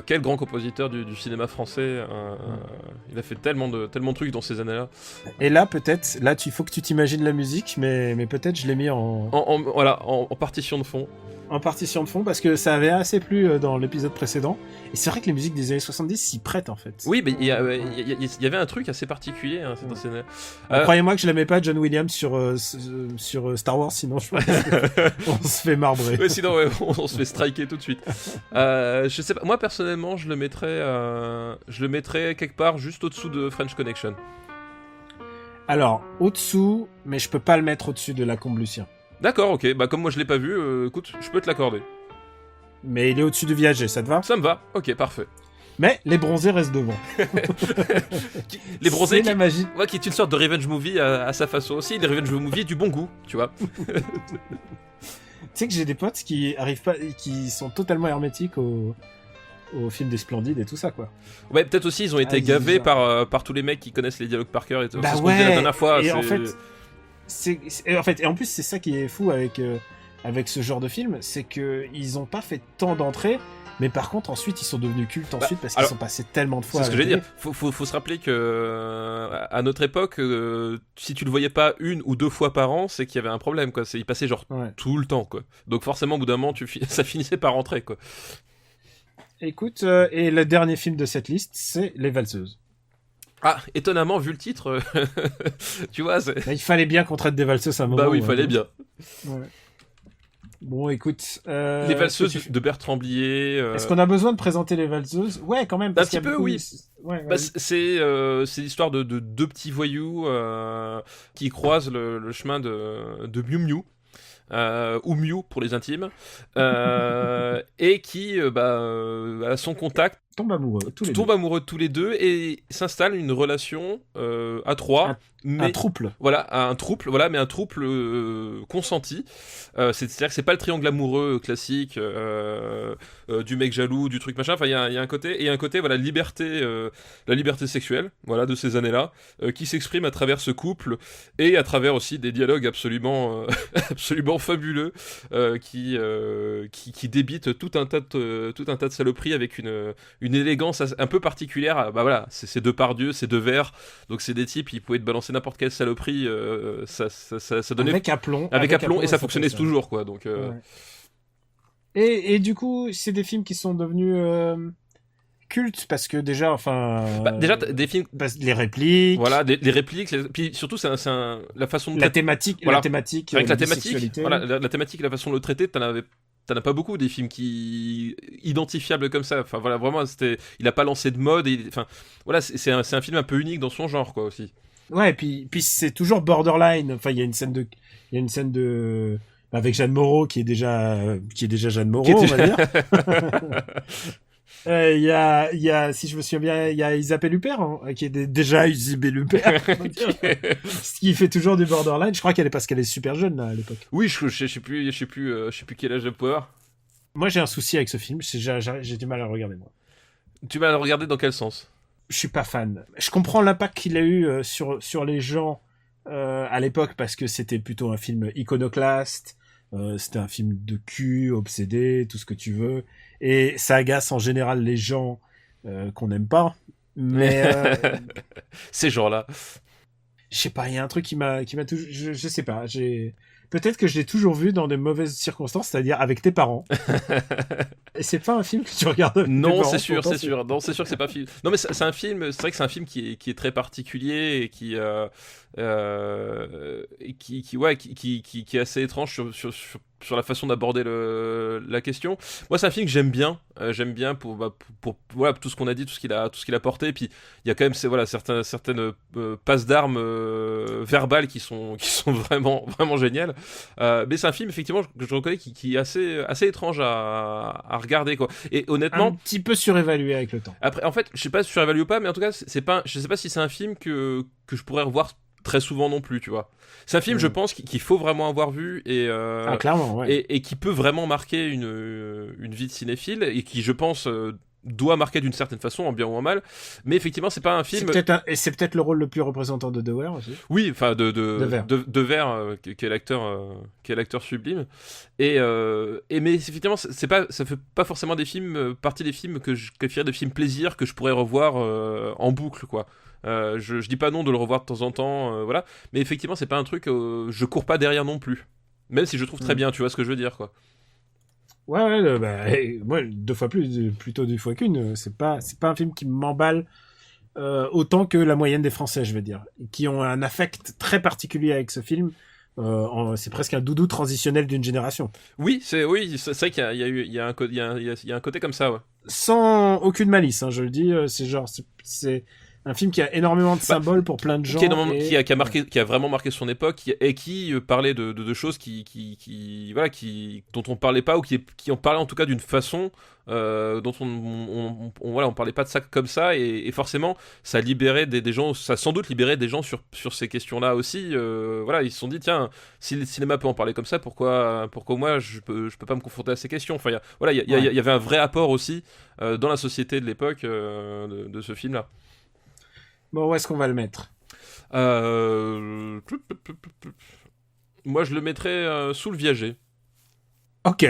quel grand compositeur du cinéma français. Il a fait tellement de trucs dans ces années-là. Et là, peut-être, il faut que tu t'imagines la musique, mais peut-être je l'ai mis en partition de fond. en partition de fond parce que ça avait assez plu dans l'épisode précédent. Et c'est vrai que les musiques des années 70 s'y prêtent en fait. Oui, mais il y avait un truc assez particulier. Hein, cette scène. Croyez-moi que je l'aimais pas John Williams sur Star Wars, sinon je pense qu'on se fait marbrer. Ouais, sinon on se fait striker tout de suite. Je sais pas. Moi personnellement, je le mettrais quelque part juste au-dessous de French Connection. Alors au-dessous, mais je peux pas le mettre au-dessus de La Combe Lucien. D'accord, ok. Bah comme moi je l'ai pas vu, écoute, je peux te l'accorder. Mais il est au-dessus de Viager, ça te va ? Ça me va. Ok, parfait. Mais les bronzés restent devant. Les bronzés, c'est la magie. Ouais, qui est une sorte de revenge movie à sa façon aussi. Les revenge movie du bon goût, tu vois. Tu sais que j'ai des potes qui arrivent pas, qui sont totalement hermétiques au film des Splendides et tout ça, quoi. Ouais, peut-être aussi ils ont été gavés par tous les mecs qui connaissent les dialogues par cœur et tout. Bah c'est ce qu'on ouais. disait la dernière fois. Et en plus c'est ça qui est fou avec ce genre de film, c'est que ils ont pas fait tant d'entrées, mais par contre ensuite ils sont devenus cultes ensuite parce qu'ils sont passés tellement de fois. C'est ce que j'allais dire. Faut se rappeler que à notre époque, si tu le voyais pas une ou deux fois par an, c'est qu'il y avait un problème, quoi. Il passait genre tout le temps, quoi. Donc forcément au bout d'un moment ça finissait par rentrer, quoi. Écoute, et le dernier film de cette liste, c'est Les Valseuses. Ah, étonnamment, vu le titre, tu vois... Bah, il fallait bien qu'on traite des valseuses à un moment. Bah oui, il fallait bien. Ouais. Bon, écoute... Les Valseuses de Bertrand Blier... Est-ce qu'on a besoin de présenter Les Valseuses ? Ouais, quand même. Parce un petit peu, oui. Ouais, bah, c'est l'histoire de deux petits voyous qui croisent le chemin de Miu Miu. Ou Mew pour les intimes, et qui, à son contact, tombe amoureux tous les deux et s'installe une relation à trois. Un trouble. Voilà, mais un trouble consenti. C'est-à-dire que c'est pas le triangle amoureux classique du mec jaloux, du truc machin. Enfin, il y a un côté, voilà, la liberté sexuelle, voilà, de ces années-là, qui s'exprime à travers ce couple et à travers aussi des dialogues absolument fabuleux qui débitent tout un tas de saloperies avec une élégance un peu particulière. Bah voilà, c'est Depardieu, c'est Devers, donc c'est des types, ils pouvaient te balancer n'importe quelle saloperie, ça donnait avec aplomb, et ça fonctionnait toujours, quoi. Donc et du coup, c'est des films qui sont devenus cultes parce que déjà des films, les répliques, voilà, les répliques, puis surtout c'est la façon de la thématique, voilà. La thématique, avec la thématique, voilà, la thématique, la façon de le traiter, t'en as pas beaucoup des films qui identifiables comme ça. Enfin voilà, vraiment, il a pas lancé de mode. Enfin voilà, c'est un film un peu unique dans son genre, quoi, aussi. Ouais, et puis c'est toujours borderline. Enfin, il y a une scène de avec Jeanne Moreau qui est déjà Jeanne Moreau, on va dire. Il y a, si je me souviens bien, il y a Isabelle Huppert, hein, qui est déjà Isabelle Huppert. Ce qui fait toujours du borderline. Je crois parce qu'elle est super jeune, là, à l'époque. Oui, je sais plus quel âge elle peut avoir. Moi, j'ai un souci avec ce film. J'ai du mal à le regarder, moi. Tu vas le regarder dans quel sens ? Je suis pas fan. Je comprends l'impact qu'il a eu sur les gens à l'époque parce que c'était plutôt un film iconoclaste. C'était un film de cul, obsédé, tout ce que tu veux. Et ça agace en général les gens qu'on n'aime pas. Mais ces gens-là. Je sais pas, il y a un truc qui m'a toujours... Je sais pas, peut-être que je l'ai toujours vu dans de mauvaises circonstances, c'est-à-dire avec tes parents. Et c'est pas un film que tu regardes avec tes parents. Non, c'est sûr. Non, c'est sûr que c'est pas un film. Non, mais c'est un film. C'est vrai que c'est un film qui est très particulier et qui est assez étrange sur la façon d'aborder la question. Moi, c'est un film que j'aime bien. J'aime bien pour voilà, tout ce qu'on a dit, tout ce qu'il a porté. Et puis il y a quand même certaines passes d'armes verbales qui sont vraiment vraiment géniales. Mais c'est un film effectivement que je reconnais qui est assez étrange à regarder, quoi. Et honnêtement, un petit peu surévalué avec le temps. Après, en fait, je sais pas si surévalué ou pas, mais en tout cas, je sais pas si c'est un film que je pourrais revoir très souvent non plus, tu vois. C'est un film, je pense, qu'il faut vraiment avoir vu et clairement, ouais. et qui peut vraiment marquer une vie de cinéphile et qui, je pense, doit marquer d'une certaine façon, en bien ou en mal. Mais effectivement, c'est pas un film. C'est peut-être le rôle le plus représentant de Devers aussi. Oui, enfin Devers, qui est l'acteur sublime. Mais effectivement, ça fait pas forcément partie des films que je qualifierais de films plaisir que je pourrais revoir en boucle, quoi. Je dis pas non de le revoir de temps en temps, voilà. Mais effectivement, c'est pas un truc je cours pas derrière non plus. Même si je trouve très bien, tu vois ce que je veux dire, quoi. Moi, plutôt deux fois qu'une. C'est pas un film qui m'emballe autant que la moyenne des Français, je veux dire, qui ont un affect très particulier avec ce film. C'est presque un doudou transitionnel d'une génération. Oui, c'est vrai qu'il y a un côté comme ça, ouais. Sans aucune malice, hein, je le dis. C'est un film qui a énormément de symboles pour plein de gens. Qui a vraiment marqué son époque et qui parlait de choses dont on parlait pas ou qui en parlait en tout cas d'une façon dont on parlait pas de ça comme ça et forcément ça libérait des gens, ça a sans doute libéré des gens sur ces questions-là aussi. Ils se sont dit tiens, si le cinéma peut en parler comme ça, pourquoi moi je peux pas me confronter à ces questions. Enfin il y avait un vrai apport aussi dans la société de l'époque de ce film-là. Bon, où est-ce qu'on va le mettre ? Moi, je le mettrais sous le viager. Ok,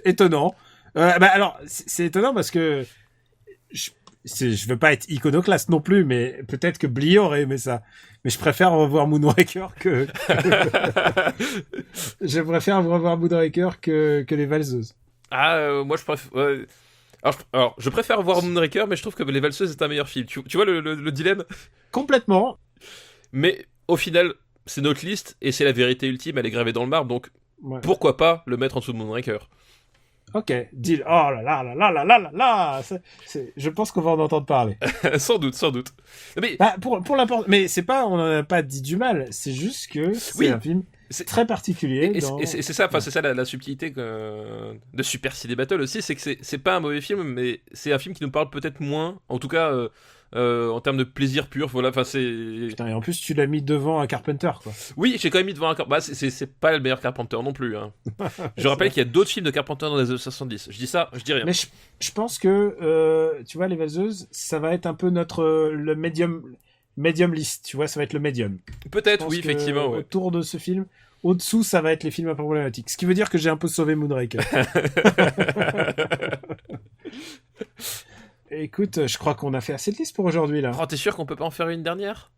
étonnant. Alors, c'est étonnant parce que je veux pas être iconoclaste non plus, mais peut-être que Blier aurait aimé ça. Mais je préfère revoir Moonraker que je préfère revoir Moonraker que Les Valseuses. Moi, je préfère. Alors, je préfère voir Moonraker, mais je trouve que Les Valseuses est un meilleur film. Tu vois le dilemme ? Complètement. Mais au final, c'est notre liste et c'est la vérité ultime, elle est gravée dans le marbre, donc pourquoi pas le mettre en dessous de Moonraker ? Ok, deal. Oh là là là là là là là là. Je pense qu'on va en entendre parler. Sans doute. Mais mais c'est pas, on en a pas dit du mal. C'est juste que c'est un film très particulier. Et c'est ça, c'est ça la subtilité de Super Ciné Battle aussi, c'est que c'est pas un mauvais film, mais c'est un film qui nous parle peut-être moins, en tout cas en termes de plaisir pur. Voilà, enfin c'est. Putain, et en plus tu l'as mis devant un Carpenter, quoi. Oui, j'ai quand même mis devant un Carpenter. C'est pas le meilleur Carpenter non plus. Hein. Je rappelle qu'il y a d'autres films de Carpenter dans les années 70. Je dis ça, je dis rien. Mais je pense que tu vois, Les Valseuses, ça va être un peu le medium list. Tu vois, ça va être le medium. Peut-être, oui, effectivement. Ouais. Autour de ce film. Au-dessous, ça va être les films un peu problématiques. Ce qui veut dire que j'ai un peu sauvé Moonraker. Écoute, je crois qu'on a fait assez de listes pour aujourd'hui, là. Oh, t'es sûr qu'on peut pas en faire une dernière ?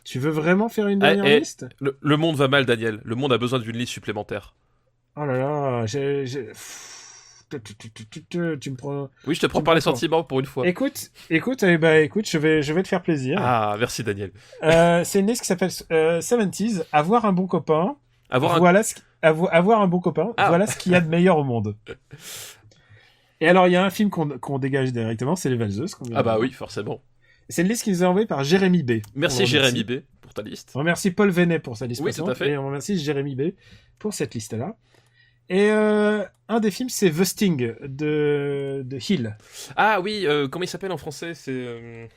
Tu veux vraiment faire une dernière liste ? Le monde va mal, Daniel. Le monde a besoin d'une liste supplémentaire. Oh là là, tu me prends... Oui, je te prends par les sentiments pour une fois. Écoute, je vais te faire plaisir. Ah, merci, Daniel. C'est une liste qui s'appelle 70s, avoir un bon copain. Avoir un bon copain, voilà ce qu'il y a de meilleur au monde. Et alors, il y a un film qu'on dégage directement, c'est Les Valseuses. Oui, forcément. C'est une liste qui nous est envoyée par Jérémy B. Merci Jérémy B pour ta liste. On remercie Paul Venet pour sa liste. Oui, tout à fait. Et on remercie Jérémy B pour cette liste-là. Et un des films, c'est The Sting de Hill. Ah oui, comment il s'appelle en français ? C'est...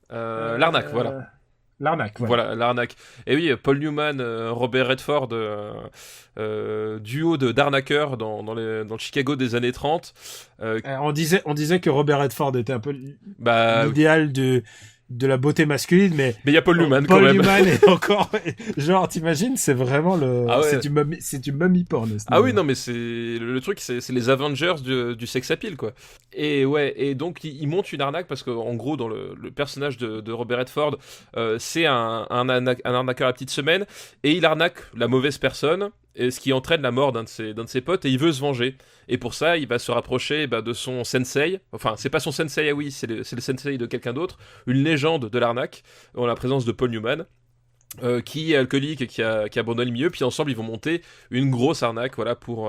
L'Arnaque, voilà. L'Arnaque, voilà, L'Arnaque. Et oui, Paul Newman, Robert Redford, duo d'arnaqueurs dans le Chicago des années 30. On disait que Robert Redford était un peu l'idéal de la beauté masculine, mais il y a Paul Newman quand même. Paul Newman est encore, genre, t'imagines, c'est vraiment c'est du mummy porn. Oui, non, mais c'est le truc, c'est les Avengers du sex appeal, quoi. Et donc il monte une arnaque parce qu'en gros, dans le personnage de Robert Redford, c'est un arnaqueur à petite semaine et il arnaque la mauvaise personne. Et ce qui entraîne la mort d'un de ses potes, et il veut se venger. Et pour ça, il va se rapprocher de son sensei. Enfin, c'est pas son sensei, c'est le sensei de quelqu'un d'autre. Une légende de l'arnaque, en la présence de Paul Newman, qui est alcoolique et qui abandonne le milieu. Puis ensemble, ils vont monter une grosse arnaque, voilà, pour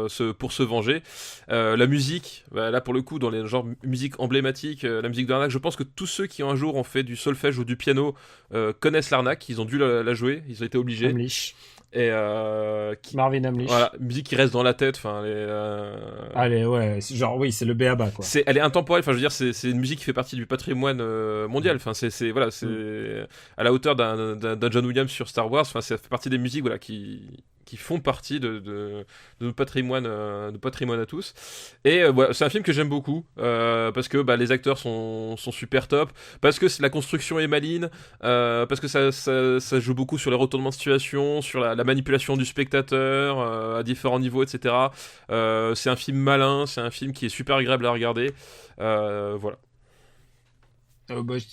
se venger. La musique, là pour le coup, dans les genres musique emblématique, la musique de l'arnaque, je pense que tous ceux qui un jour ont fait du solfège ou du piano connaissent l'arnaque. Ils ont dû la jouer, ils ont été obligés. Et Marvin Hamlish. Voilà, musique qui reste dans la tête. Enfin, allez, ouais, genre oui, c'est le b.a.-ba, quoi. Elle est intemporelle. Enfin, je veux dire, c'est une musique qui fait partie du patrimoine mondial. Enfin, c'est à la hauteur d'un John Williams sur Star Wars. Enfin, ça fait partie des musiques, voilà, qui font partie de notre patrimoine, à tous. Et voilà, c'est un film que j'aime beaucoup parce que les acteurs sont super top, parce que la construction est maligne, parce que ça joue beaucoup sur les retournements de situation, sur la manipulation du spectateur à différents niveaux, etc. C'est un film malin, c'est un film qui est super agréable à regarder. Voilà.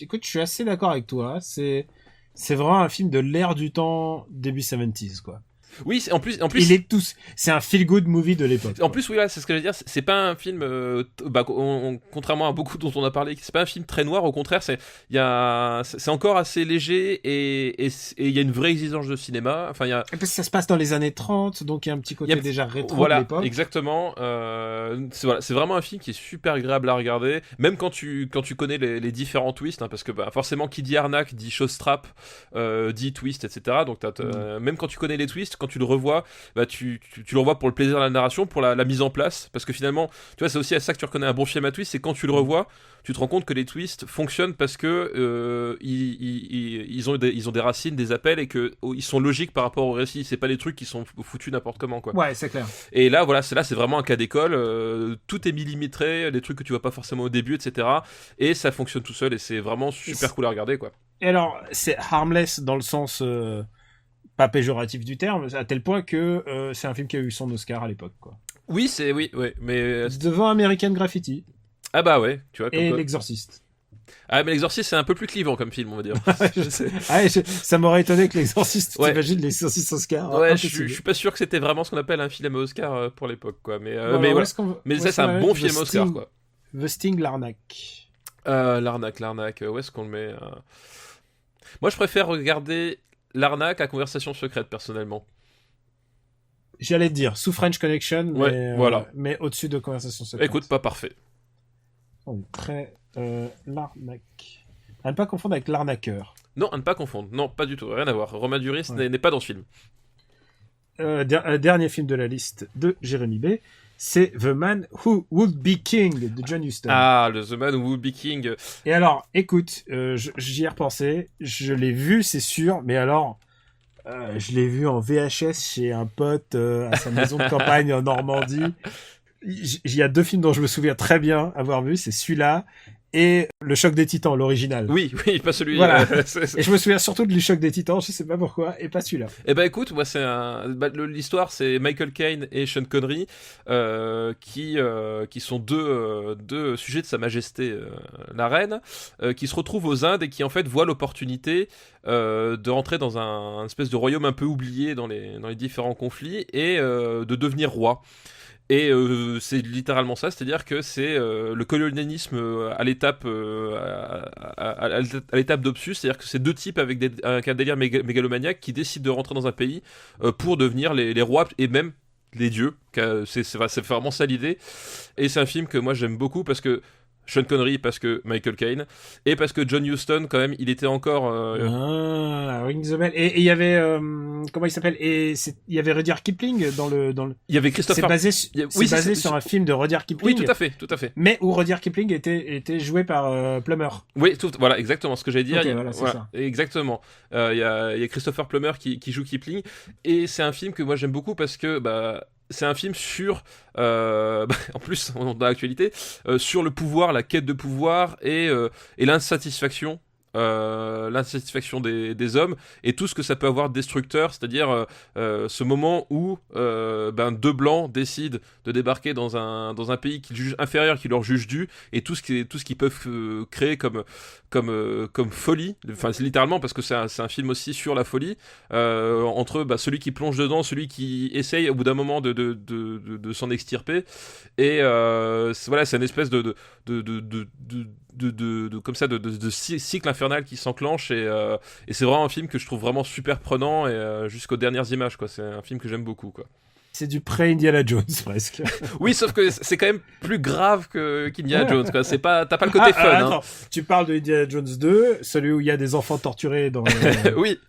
Écoute, je suis assez d'accord avec toi. C'est vraiment un film de l'ère du temps début 70s, quoi. Oui, en plus, Il est tous. C'est un feel good movie de l'époque. en plus, oui, là, c'est ce que je veux dire. C'est pas un film, contrairement à beaucoup dont on a parlé, c'est pas un film très noir. Au contraire, c'est encore assez léger et il y a une vraie exigence de cinéma. Enfin, il y a. Parce que ça se passe dans les années 30, donc il y a un petit côté déjà rétro voilà, de l'époque. Exactement. C'est vraiment un film qui est super agréable à regarder, même quand tu connais les différents twists, hein, parce que forcément, qui dit arnaque dit showstrap, dit twist, etc. Donc même quand tu connais les twists, quand tu le revois, tu le revois pour le plaisir de la narration, pour la mise en place, parce que finalement, tu vois, c'est aussi à ça que tu reconnais un bon film à twist, c'est quand tu le revois, tu te rends compte que les twists fonctionnent parce que ils ont des racines, des appels, et que ils sont logiques par rapport au récit. C'est pas des trucs qui sont foutus n'importe comment, quoi. Ouais, c'est clair. Et là, voilà, c'est vraiment un cas d'école. Tout est millimétré, des trucs que tu vois pas forcément au début, etc. Et ça fonctionne tout seul, et c'est vraiment super cool à regarder, quoi. Et alors, c'est harmless dans le sens pas péjoratif du terme, à tel point que c'est un film qui a eu son Oscar à l'époque, quoi. Oui, mais Devant American Graffiti. Ah bah ouais, tu vois. Comme et quoi. L'Exorciste. Ah, mais L'Exorciste, c'est un peu plus clivant comme film, on va dire. Ça m'aurait étonné que L'Exorciste, ouais. T'imagines L'Exorciste Oscar. Ouais, je suis pas sûr que c'était vraiment ce qu'on appelle un film Oscar pour l'époque, quoi. Mais voilà. Mais ça, c'est un bon film Oscar, quoi. The Sting, l'arnaque. L'arnaque, où est-ce qu'on le met Moi, je préfère regarder l'arnaque à Conversation secrète, personnellement. J'allais te dire, sous French Connection, mais, voilà. Mais au-dessus de Conversation secrète. Écoute, pas parfait. Très l'arnaque. À ne pas confondre avec l'arnaqueur. Non, à ne pas confondre. Non, pas du tout. Rien à voir. Romain Duris n'est pas dans ce film. Dernier film de la liste de Jérémy B. C'est The Man Who Would Be King de John Huston. Ah, The Man Who Would Be King. Et alors, écoute, j'y ai repensé. Je l'ai vu, c'est sûr. Mais alors, je l'ai vu en VHS chez un pote à sa maison de campagne en Normandie. Il y a 2 films dont je me souviens très bien avoir vu, c'est celui-là et Le Choc des Titans, l'original. Oui, pas celui. Voilà. Et je me souviens surtout du Choc des Titans, je sais pas pourquoi, et pas celui-là. Eh ben écoute, moi l'histoire, c'est Michael Caine et Sean Connery qui sont deux sujets de Sa Majesté la Reine, qui se retrouvent aux Indes et qui en fait voient l'opportunité de rentrer dans un espèce de royaume un peu oublié dans les différents conflits et de devenir roi. Et c'est littéralement ça, c'est-à-dire que c'est le colonialisme à l'étape d'Obsus, c'est-à-dire que c'est 2 types avec un délire mégalomaniaque qui décident de rentrer dans un pays pour devenir les rois et même les dieux. C'est vraiment ça l'idée. Et c'est un film que moi j'aime beaucoup parce que Sean Connery, parce que Michael Caine, et parce que John Huston, quand même, il était encore... Ring the Bell. Et il y avait... comment il s'appelle? Il y avait Rudyard Kipling dans le... Il y avait Christopher... C'est basé sur un film de Rudyard Kipling. Oui, tout à fait. Mais où Rudyard Kipling était joué par Plummer. Oui, voilà, exactement ce que j'allais dire. Okay, voilà, c'est ça. Exactement. Il y a Christopher Plummer qui joue Kipling, et c'est un film que moi j'aime beaucoup parce que... c'est un film sur, en plus, dans l'actualité, sur le pouvoir, la quête de pouvoir et l'insatisfaction. L'insatisfaction des hommes et tout ce que ça peut avoir de destructeur, c'est-à-dire ce moment où 2 blancs décident de débarquer dans un pays qu'ils jugent inférieur, qui leur juge dû, et tout ce qu'ils peuvent créer comme folie, enfin c'est littéralement parce que c'est un film aussi sur la folie, entre celui qui plonge dedans, celui qui essaye au bout d'un moment de s'en extirper, et c'est une espèce de cycle infernal qui s'enclenche, et c'est vraiment un film que je trouve vraiment super prenant, et jusqu'aux dernières images, quoi. C'est un film que j'aime beaucoup, quoi. C'est du pré-Indiana Jones, presque. Oui, sauf que c'est quand même plus grave qu'Indiana Jones, quoi. T'as pas le côté fun, attends. Tu parles de Indiana Jones 2, celui où il y a des enfants torturés dans oui,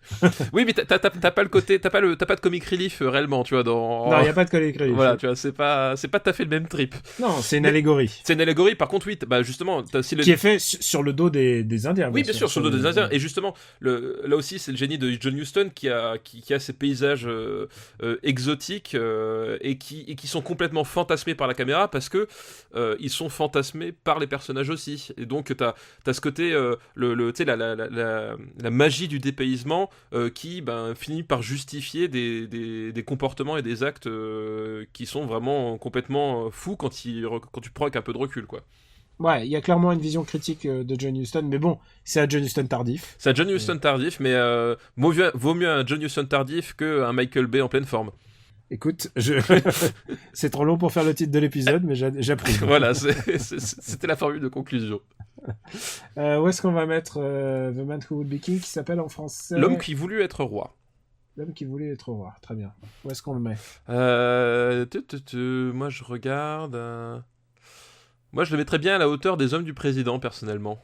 mais t'as pas le côté, t'as pas de comic relief réellement, tu vois, dans... Non, il y a pas de comic relief. Voilà, tu vois, c'est pas tout à fait le même trip. Non, c'est une allégorie. C'est une allégorie, par contre, oui, justement, t'as aussi qui est fait sur le dos des Indiens. Oui, bien sûr, sur le dos des Indiens. Et justement, là aussi, c'est le génie de John Huston qui a ces paysages exotiques, et qui sont complètement fantasmés par la caméra, parce que ils sont fantasmés par les personnages aussi. Et donc t'as ce côté la magie du dépaysement qui finit par justifier des comportements et des actes qui sont vraiment complètement fous quand tu prends avec un peu de recul, quoi. Ouais, il y a clairement une vision critique de John Huston, mais bon, c'est un John Huston tardif. C'est un John Huston tardif, mais vaut mieux un John Huston tardif qu'un Michael Bay en pleine forme. Écoute, c'est trop long pour faire le titre de l'épisode, mais j'approuve. Voilà, c'était la formule de conclusion. Où est-ce qu'on va mettre The Man Who Would Be King, qui s'appelle en français... L'homme qui voulut être roi. L'homme qui voulait être roi, très bien. Où est-ce qu'on le met? Moi, je regarde... Moi, je le mettrais bien à la hauteur des Hommes du Président, personnellement.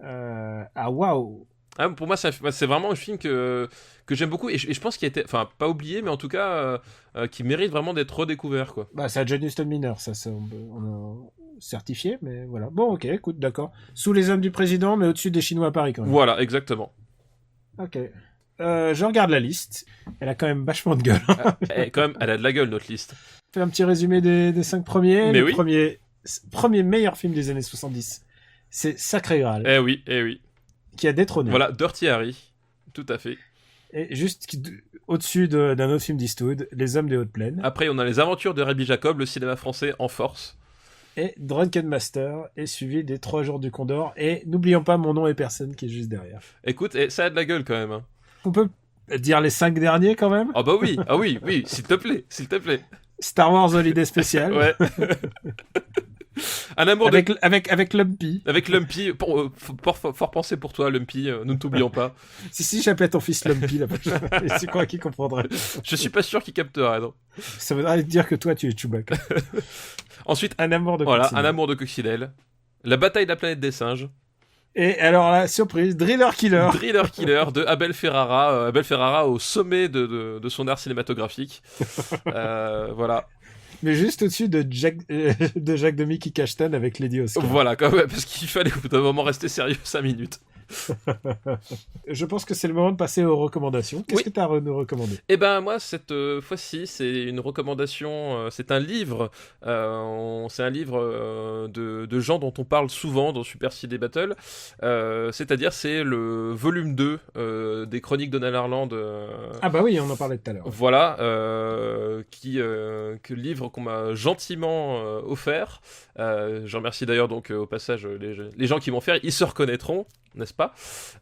Ah, waouh! Ah, pour moi, c'est vraiment un film que j'aime beaucoup, et je pense qu'il a été, enfin, pas oublié, mais en tout cas, qui mérite vraiment d'être redécouvert, quoi. Bah, c'est un John Huston mineur, ça on a certifié, mais voilà. Bon, ok, écoute, d'accord. Sous les Hommes du Président, mais au-dessus des Chinois à Paris, quand même. Voilà, exactement. Ok. Je regarde la liste. Elle a quand même vachement de gueule. Elle a de la gueule, notre liste. Fais un petit résumé des 5 premiers. Mais le oui. premier meilleur film des années 70. C'est Sacré Graal. Eh oui. Qui a détrôné. Voilà, Dirty Harry. Tout à fait. Et juste au-dessus d'un autre film d'Eastwood, Les Hommes des Hautes Plaines. Après, on a Les Aventures de Rabbi Jacob, le cinéma français en force. Et Drunken Master est suivi des 3 Jours du Condor. Et n'oublions pas Mon nom et personne qui est juste derrière. Écoute, ça a de la gueule quand même. Hein. On peut dire les 5 derniers quand même? Ah bah oui, s'il te plaît. Star Wars Holiday Special. Ouais. Un amour avec Lumpy. Avec Lumpy, fort pensé pour toi, Lumpy, nous ne t'oublions pas. Si j'appelais ton fils Lumpy la prochaine fois, c'est quoi qui comprendrait? Je suis pas sûr qu'il capterait, non. Ça voudrait dire que toi tu es Chewbacca. Ensuite, un amour de Coccinelle. Voilà, un amour de Coccinelle. La bataille de la planète des singes. Et alors là, surprise, Driller Killer. Driller Killer de Abel Ferrara. Abel Ferrara au sommet de son art cinématographique. Voilà. Mais juste au-dessus de Jacques Demy qui cachetonne avec Lady Oscar. Voilà, quand même, parce qu'il fallait au bout d'un moment rester sérieux 5 minutes. Je pense que c'est le moment de passer aux recommandations. Qu'est-ce que tu as à nous recommander? Eh ben moi cette fois-ci c'est une recommandation, c'est un livre, c'est un livre de gens dont on parle souvent dans Super CD Battle, c'est-à-dire c'est le volume 2 des Chroniques de Nanarland. Ah bah oui, on en parlait tout à l'heure. Voilà, que livre qu'on m'a gentiment offert. Je remercie d'ailleurs donc au passage les gens qui m'ont offert, ils se reconnaîtront, n'est-ce pas?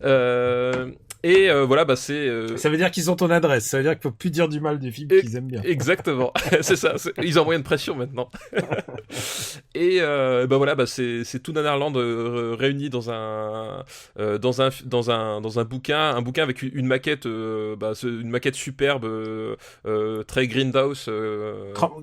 Voilà, bah c'est. Ça veut dire qu'ils ont ton adresse. Ça veut dire qu'il faut plus dire du mal du film qu'ils aiment bien. Exactement. C'est ça. Ils ont moyen de pression maintenant. Et bah voilà, bah c'est tout Nanarland réuni dans un bouquin, avec une maquette, une maquette superbe, très Grindhouse.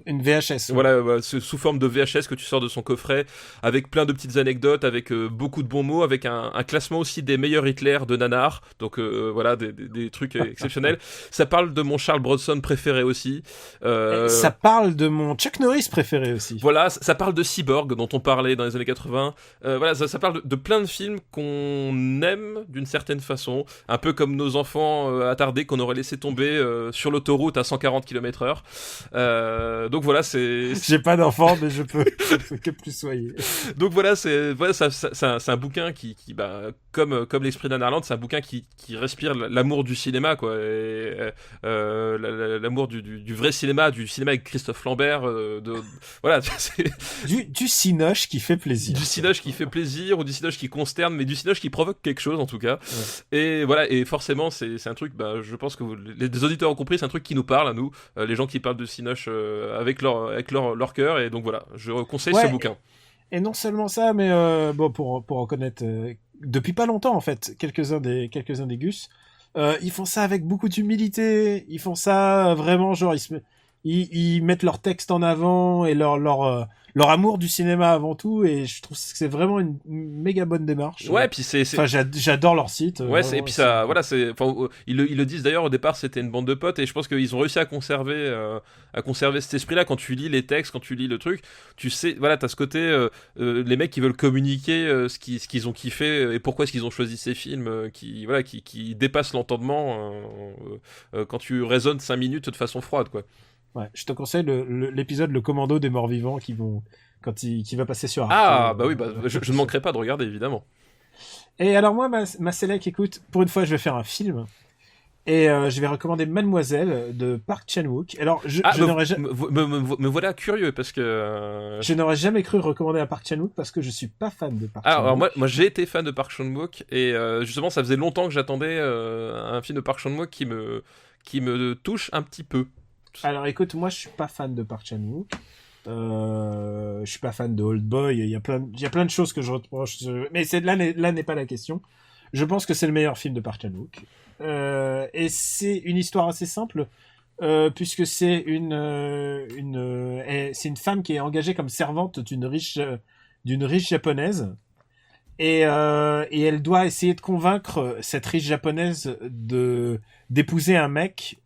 Une VHS. Voilà, sous forme de VHS que tu sors de son coffret, avec plein de petites anecdotes, avec beaucoup de bons mots, avec un classement aussi des meilleurs Hitler de Nanar. Donc voilà, des trucs exceptionnels. Ça parle de mon Charles Bronson préféré aussi. Ça parle de mon Chuck Norris préféré aussi. Voilà, ça parle de Cyborg dont on parlait dans les années 80. Voilà, ça parle de plein de films qu'on aime d'une certaine façon, un peu comme nos enfants attardés qu'on aurait laissé tomber sur l'autoroute à 140 km/h. Donc voilà, J'ai pas d'enfant, mais je peux que plus soyez. Donc voilà, c'est un bouquin qui comme l'esprit d'Anarland, c'est un bouquin qui respire l'amour du cinéma, quoi, et l'amour du vrai cinéma, du cinéma avec Christophe Lambert, voilà, du cinoche qui fait plaisir. Du cinoche qui fait plaisir, ou du cinoche qui consterne, mais du cinoche qui provoque quelque chose en tout cas. Ouais. Et voilà, et forcément c'est un truc, je pense que les auditeurs ont compris, c'est un truc qui nous parle à nous, les gens qui parlent de cinoche avec leur cœur, et donc voilà, je conseille ce bouquin. Et non seulement ça, mais pour reconnaître depuis pas longtemps en fait quelques-uns des Gus, ils font ça avec beaucoup d'humilité, ils font ça vraiment genre ils mettent leur texte en avant et leur amour du cinéma avant tout, et je trouve que c'est vraiment une méga bonne démarche. Ouais, puis enfin j'adore leur site. Ouais, et puis ça, voilà, ils le disent d'ailleurs, au départ c'était une bande de potes, et je pense qu'ils ont réussi à conserver cet esprit-là. Quand tu lis les textes, quand tu lis le truc, tu sais, voilà, t'as ce côté, les mecs qui veulent communiquer ce qu'ils ont kiffé et pourquoi est-ce qu'ils ont choisi ces films, qui dépassent l'entendement quand tu raisonnes 5 minutes de façon froide, quoi. Ouais, je te conseille l'épisode Le Commando des morts vivants qui va passer sur Arte. Ah bah oui, je ne manquerai pas de regarder évidemment. Et alors moi ma sélec, écoute, pour une fois je vais faire un film. Et je vais recommander Mademoiselle de Park Chan-wook. Alors, me voilà curieux parce que je n'aurais jamais cru recommander à Park Chan-wook parce que je suis pas fan de Park Chan-wook. Alors moi j'ai été fan de Park Chan-wook et justement ça faisait longtemps que j'attendais un film de Park Chan-wook qui me touche un petit peu. Alors écoute, moi je suis pas fan de Park Chan-wook. Je suis pas fan de Old Boy. Il y a plein de choses que je reproche. Mais là n'est pas la question. Je pense que c'est le meilleur film de Park Chan-wook. Et c'est une histoire assez simple, puisque c'est une femme qui est engagée comme servante d'une riche japonaise, et elle doit essayer de convaincre cette riche japonaise d'épouser un mec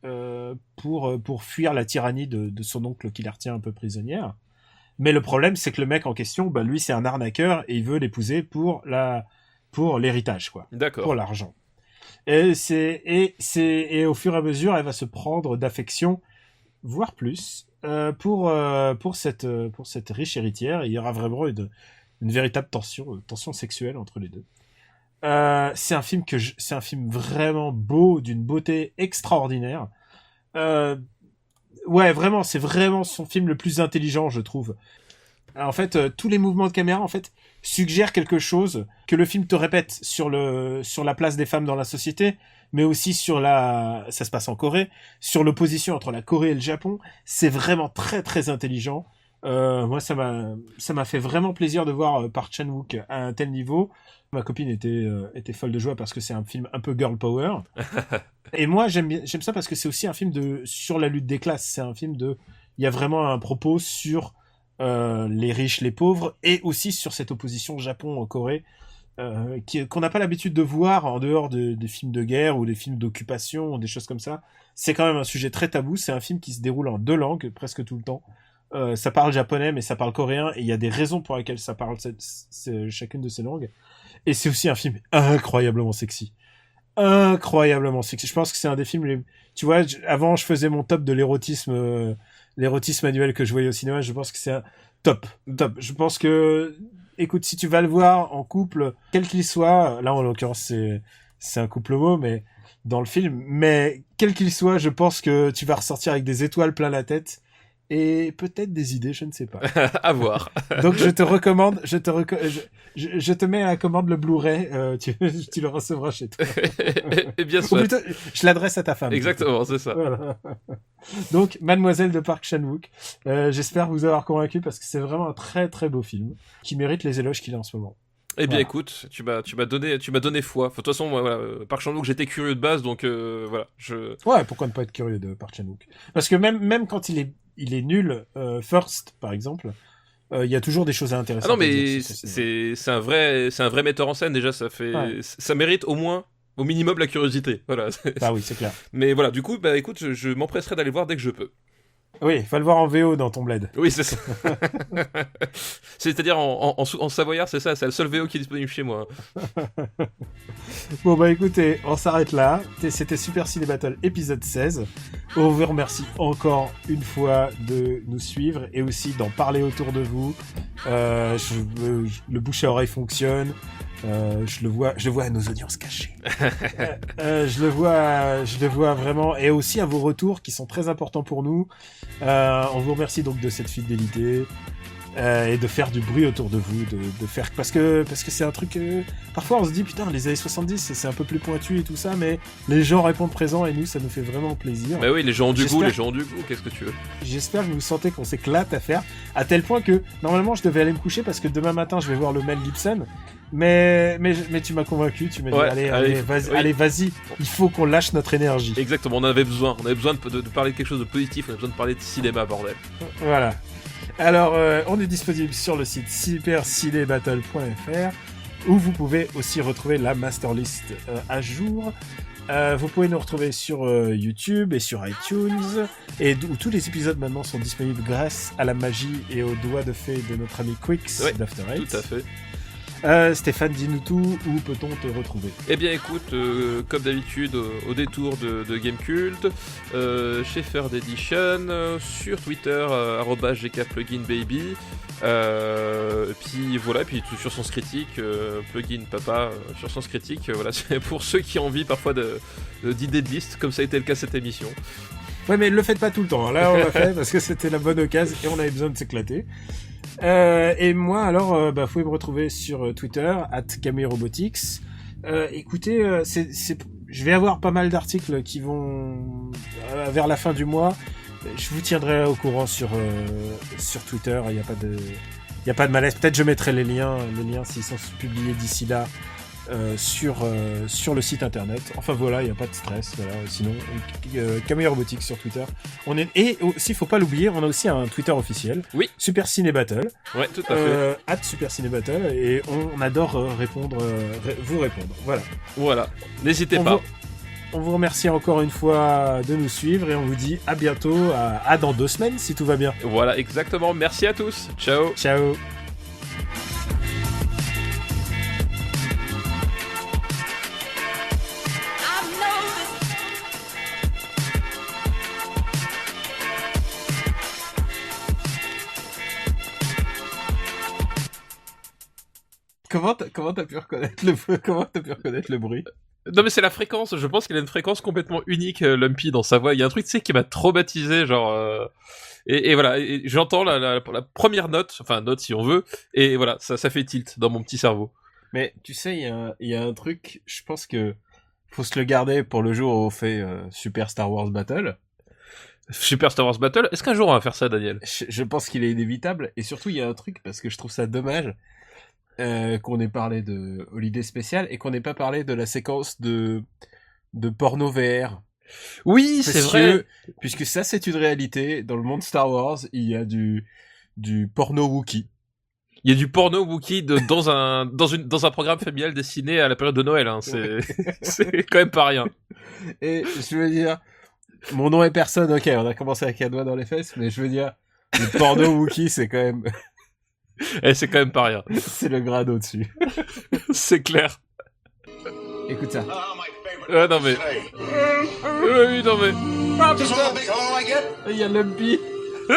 pour fuir la tyrannie de son oncle qui la retient un peu prisonnière. Mais le problème, c'est que le mec en question, lui, c'est un arnaqueur et il veut l'épouser pour l'héritage, quoi. D'accord. Pour l'argent. Et au fur et à mesure, elle va se prendre d'affection, voire plus, pour cette riche héritière. Et il y aura vraiment une véritable tension sexuelle entre les deux. C'est un film vraiment beau, d'une beauté extraordinaire. Ouais, vraiment, c'est vraiment son film le plus intelligent, je trouve. En fait, tous les mouvements de caméra, en fait, suggèrent quelque chose que le film te répète sur la place des femmes dans la société, mais aussi ça se passe en Corée, sur l'opposition entre la Corée et le Japon. C'est vraiment très très intelligent. Moi, ça m'a fait vraiment plaisir de voir Park Chan-wook à un tel niveau. Ma copine était folle de joie parce que c'est un film un peu girl power. Et moi, j'aime ça parce que c'est aussi un film sur la lutte des classes. C'est un film il y a vraiment un propos sur les riches, les pauvres, et aussi sur cette opposition Japon-Corée qu'on n'a pas l'habitude de voir en dehors des films de guerre ou des films d'occupation ou des choses comme ça. C'est quand même un sujet très tabou. C'est un film qui se déroule en 2 langues presque tout le temps. Ça parle japonais, mais ça parle coréen, et il y a des raisons pour lesquelles ça parle chacune de ces langues. Et c'est aussi un film incroyablement sexy. Incroyablement sexy. Je pense que c'est un des films tu vois, avant je faisais mon top de l'érotisme annuel que je voyais au cinéma. Je pense que c'est un top. Je pense que, écoute, si tu vas le voir en couple, quel qu'il soit, là en l'occurrence c'est un couple homo, mais dans le film, mais quel qu'il soit, je pense que tu vas ressortir avec des étoiles plein la tête. Et peut-être des idées, je ne sais pas. À voir. Donc je te recommande, je te mets à la commande le Blu-ray, tu le recevras chez toi. Et bien sûr. Ou plutôt, je l'adresse à ta femme. Exactement, c'est ça. Voilà. Donc Mademoiselle de Park Chan-wook, j'espère vous avoir convaincu parce que c'est vraiment un très très beau film qui mérite les éloges qu'il a en ce moment. Eh bien, écoute, tu m'as donné foi. De toute façon, moi, voilà, Park Chan-wook, j'étais curieux de base, donc voilà. Ouais, pourquoi ne pas être curieux de Park Chan-wook ? Parce que même quand il est nul, First, par exemple, il y a toujours des choses intéressantes. Ah non, mais c'est un vrai metteur en scène, déjà, ça mérite au minimum la curiosité. Voilà. Bah oui, c'est clair. Mais voilà, du coup, écoute, je m'empresserai d'aller voir dès que je peux. Oui, va le voir en VO dans ton bled. Oui, c'est ça. C'est-à-dire en savoyard, c'est ça, c'est le seul VO qui est disponible chez moi. Bon écoutez, on s'arrête là. C'était Super Ciné Battle épisode 16. On vous remercie encore une fois de nous suivre et aussi d'en parler autour de vous. Le bouche à oreille fonctionne. Je le vois à nos audiences cachées. Je le vois vraiment, et aussi à vos retours qui sont très importants pour nous. On vous remercie donc de cette fidélité et de faire du bruit autour de vous, de faire parce que c'est un truc. Parfois on se dit putain, les années 70 c'est un peu plus pointu et tout ça, mais les gens répondent présent et nous ça nous fait vraiment plaisir. Bah oui, les gens ont du goût, qu'est-ce que tu veux. J'espère que vous sentez qu'on s'éclate à faire, à tel point que normalement je devais aller me coucher parce que demain matin je vais voir le Mel Gibson. Mais tu m'as convaincu, tu m'as dit allez, vas-y, il faut qu'on lâche notre énergie. Exactement, on avait besoin de parler de quelque chose de positif, on avait besoin de parler de cinéma, bordel. Voilà. Alors, on est disponible sur le site supercinébattle.fr où vous pouvez aussi retrouver la masterlist à jour. Vous pouvez nous retrouver sur YouTube et sur iTunes, où tous les épisodes maintenant sont disponibles grâce à la magie et aux doigts de fée de notre ami Quix d'After Eight. Tout à fait. Stéphane, dis-nous tout, où peut-on te retrouver? Eh bien écoute, comme d'habitude, au détour de Gamecult, chez Third Edition, sur Twitter, @gkpluginbaby, puis voilà, puis sur Sens Critique, plugin papa, sur Sens Critique, voilà, c'est pour ceux qui ont envie parfois d'idées de liste, comme ça a été le cas cette émission. Ouais, mais le faites pas tout le temps, hein. Là on l'a fait parce que c'était la bonne occasion et on avait besoin de s'éclater. Et moi alors, vous pouvez me retrouver sur Twitter, @KamiRobotics. Écoutez, je vais avoir pas mal d'articles qui vont vers la fin du mois. Je vous tiendrai au courant sur Twitter. Il y a pas de malaise. Peut-être je mettrai les liens s'ils sont publiés d'ici là sur le site internet. Enfin voilà, il y a pas de stress. Voilà. Sinon, Camille Robotics sur Twitter. Et aussi, faut pas l'oublier, on a aussi un Twitter officiel. Oui. Super Ciné Battle. Ouais, tout à fait. @Super Ciné Battle, et on adore vous répondre. Voilà. Voilà. N'hésitez pas. On vous remercie encore une fois de nous suivre et on vous dit à bientôt, à dans 2 semaines si tout va bien. Voilà, exactement. Merci à tous. Ciao. Ciao. Comment t'as pu reconnaître le bruit? Non mais c'est la fréquence, je pense qu'il a une fréquence complètement unique, Lumpy, dans sa voix. Il y a un truc, tu sais, qui m'a traumatisé, genre... Et voilà, et j'entends la première note, enfin note si on veut, et voilà, ça fait tilt dans mon petit cerveau. Mais tu sais, il y a un truc, je pense que faut se le garder pour le jour où on fait Super Star Wars Battle. Super Star Wars Battle, est-ce qu'un jour on va faire ça, Daniel? Je pense qu'il est inévitable, et surtout il y a un truc, parce que je trouve ça dommage... qu'on ait parlé de Holiday Special et qu'on n'ait pas parlé de la séquence de porno VR. Oui, c'est vrai. Puisque ça, c'est une réalité. Dans le monde Star Wars, il y a du porno Wookiee. Il y a du porno Wookiee dans un programme familial destiné à la période de Noël. Hein. C'est quand même pas rien. Et je veux dire, mon nom est personne. Ok, on a commencé avec un doigt dans les fesses, mais je veux dire, le porno Wookiee, c'est quand même... c'est quand même pas rien. C'est le grade au-dessus. C'est clair. Écoute ça. Non mais... oui, non mais... Ah putain, il y a Lumpy. Non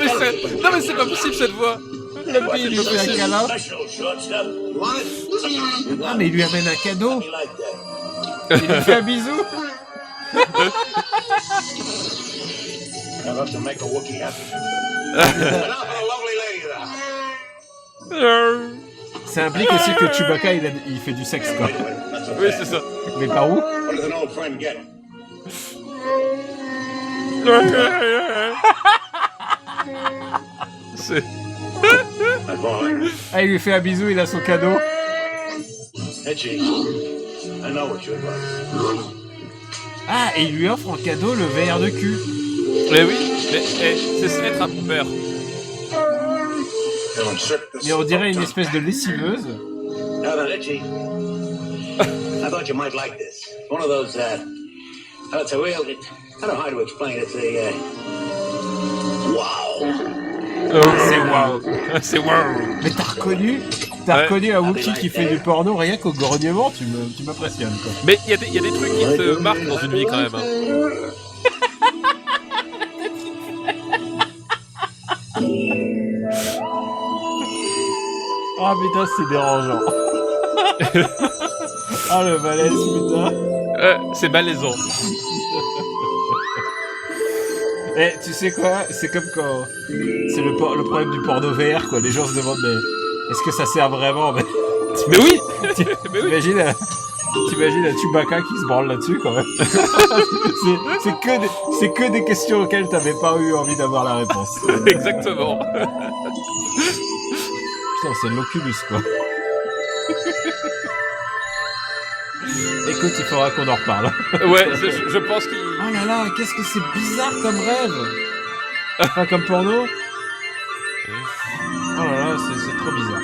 mais c'est pas possible cette voix. Lumpy, il lui fait un câlin. Ah mais il lui amène un cadeau. Il lui fait un bisou. Ça implique aussi que Chewbacca il fait du sexe quoi. Oui c'est ça. Mais par où? C'est... Ah il lui fait un bisou, il a son cadeau. Ah et il lui offre en cadeau le VR de cul. Mais oui, mais c'est se mettre à mon père. Mais on dirait une espèce de lessiveuse. I thought you might like this. One of those, it's a real, I don't know how to explain it. It's a, wow. C'est wow. C'est wow. Mais t'as reconnu un Wookiee qui fait du porno rien qu'au grognement, tu m'impressionnes quoi. Mais il y a des trucs qui te marquent dans une vie quand même. Hein. Ah putain, c'est dérangeant. Ah le malaise, putain. C'est malaisant. Eh, tu sais quoi? C'est comme quand... C'est le problème du porno VR, quoi. Les gens se demandent, mais... Est-ce que ça sert vraiment? Mais oui. T'imagines un Chewbacca qui se branle là-dessus, quand même. c'est que des questions auxquelles t'avais pas eu envie d'avoir la réponse. Exactement. Putain, c'est l'Oculus, quoi. Écoute, il faudra qu'on en reparle. Ouais, je pense qu'il... Oh là là, qu'est-ce que c'est bizarre comme rêve. Enfin, comme porno. Oh là là, c'est trop bizarre.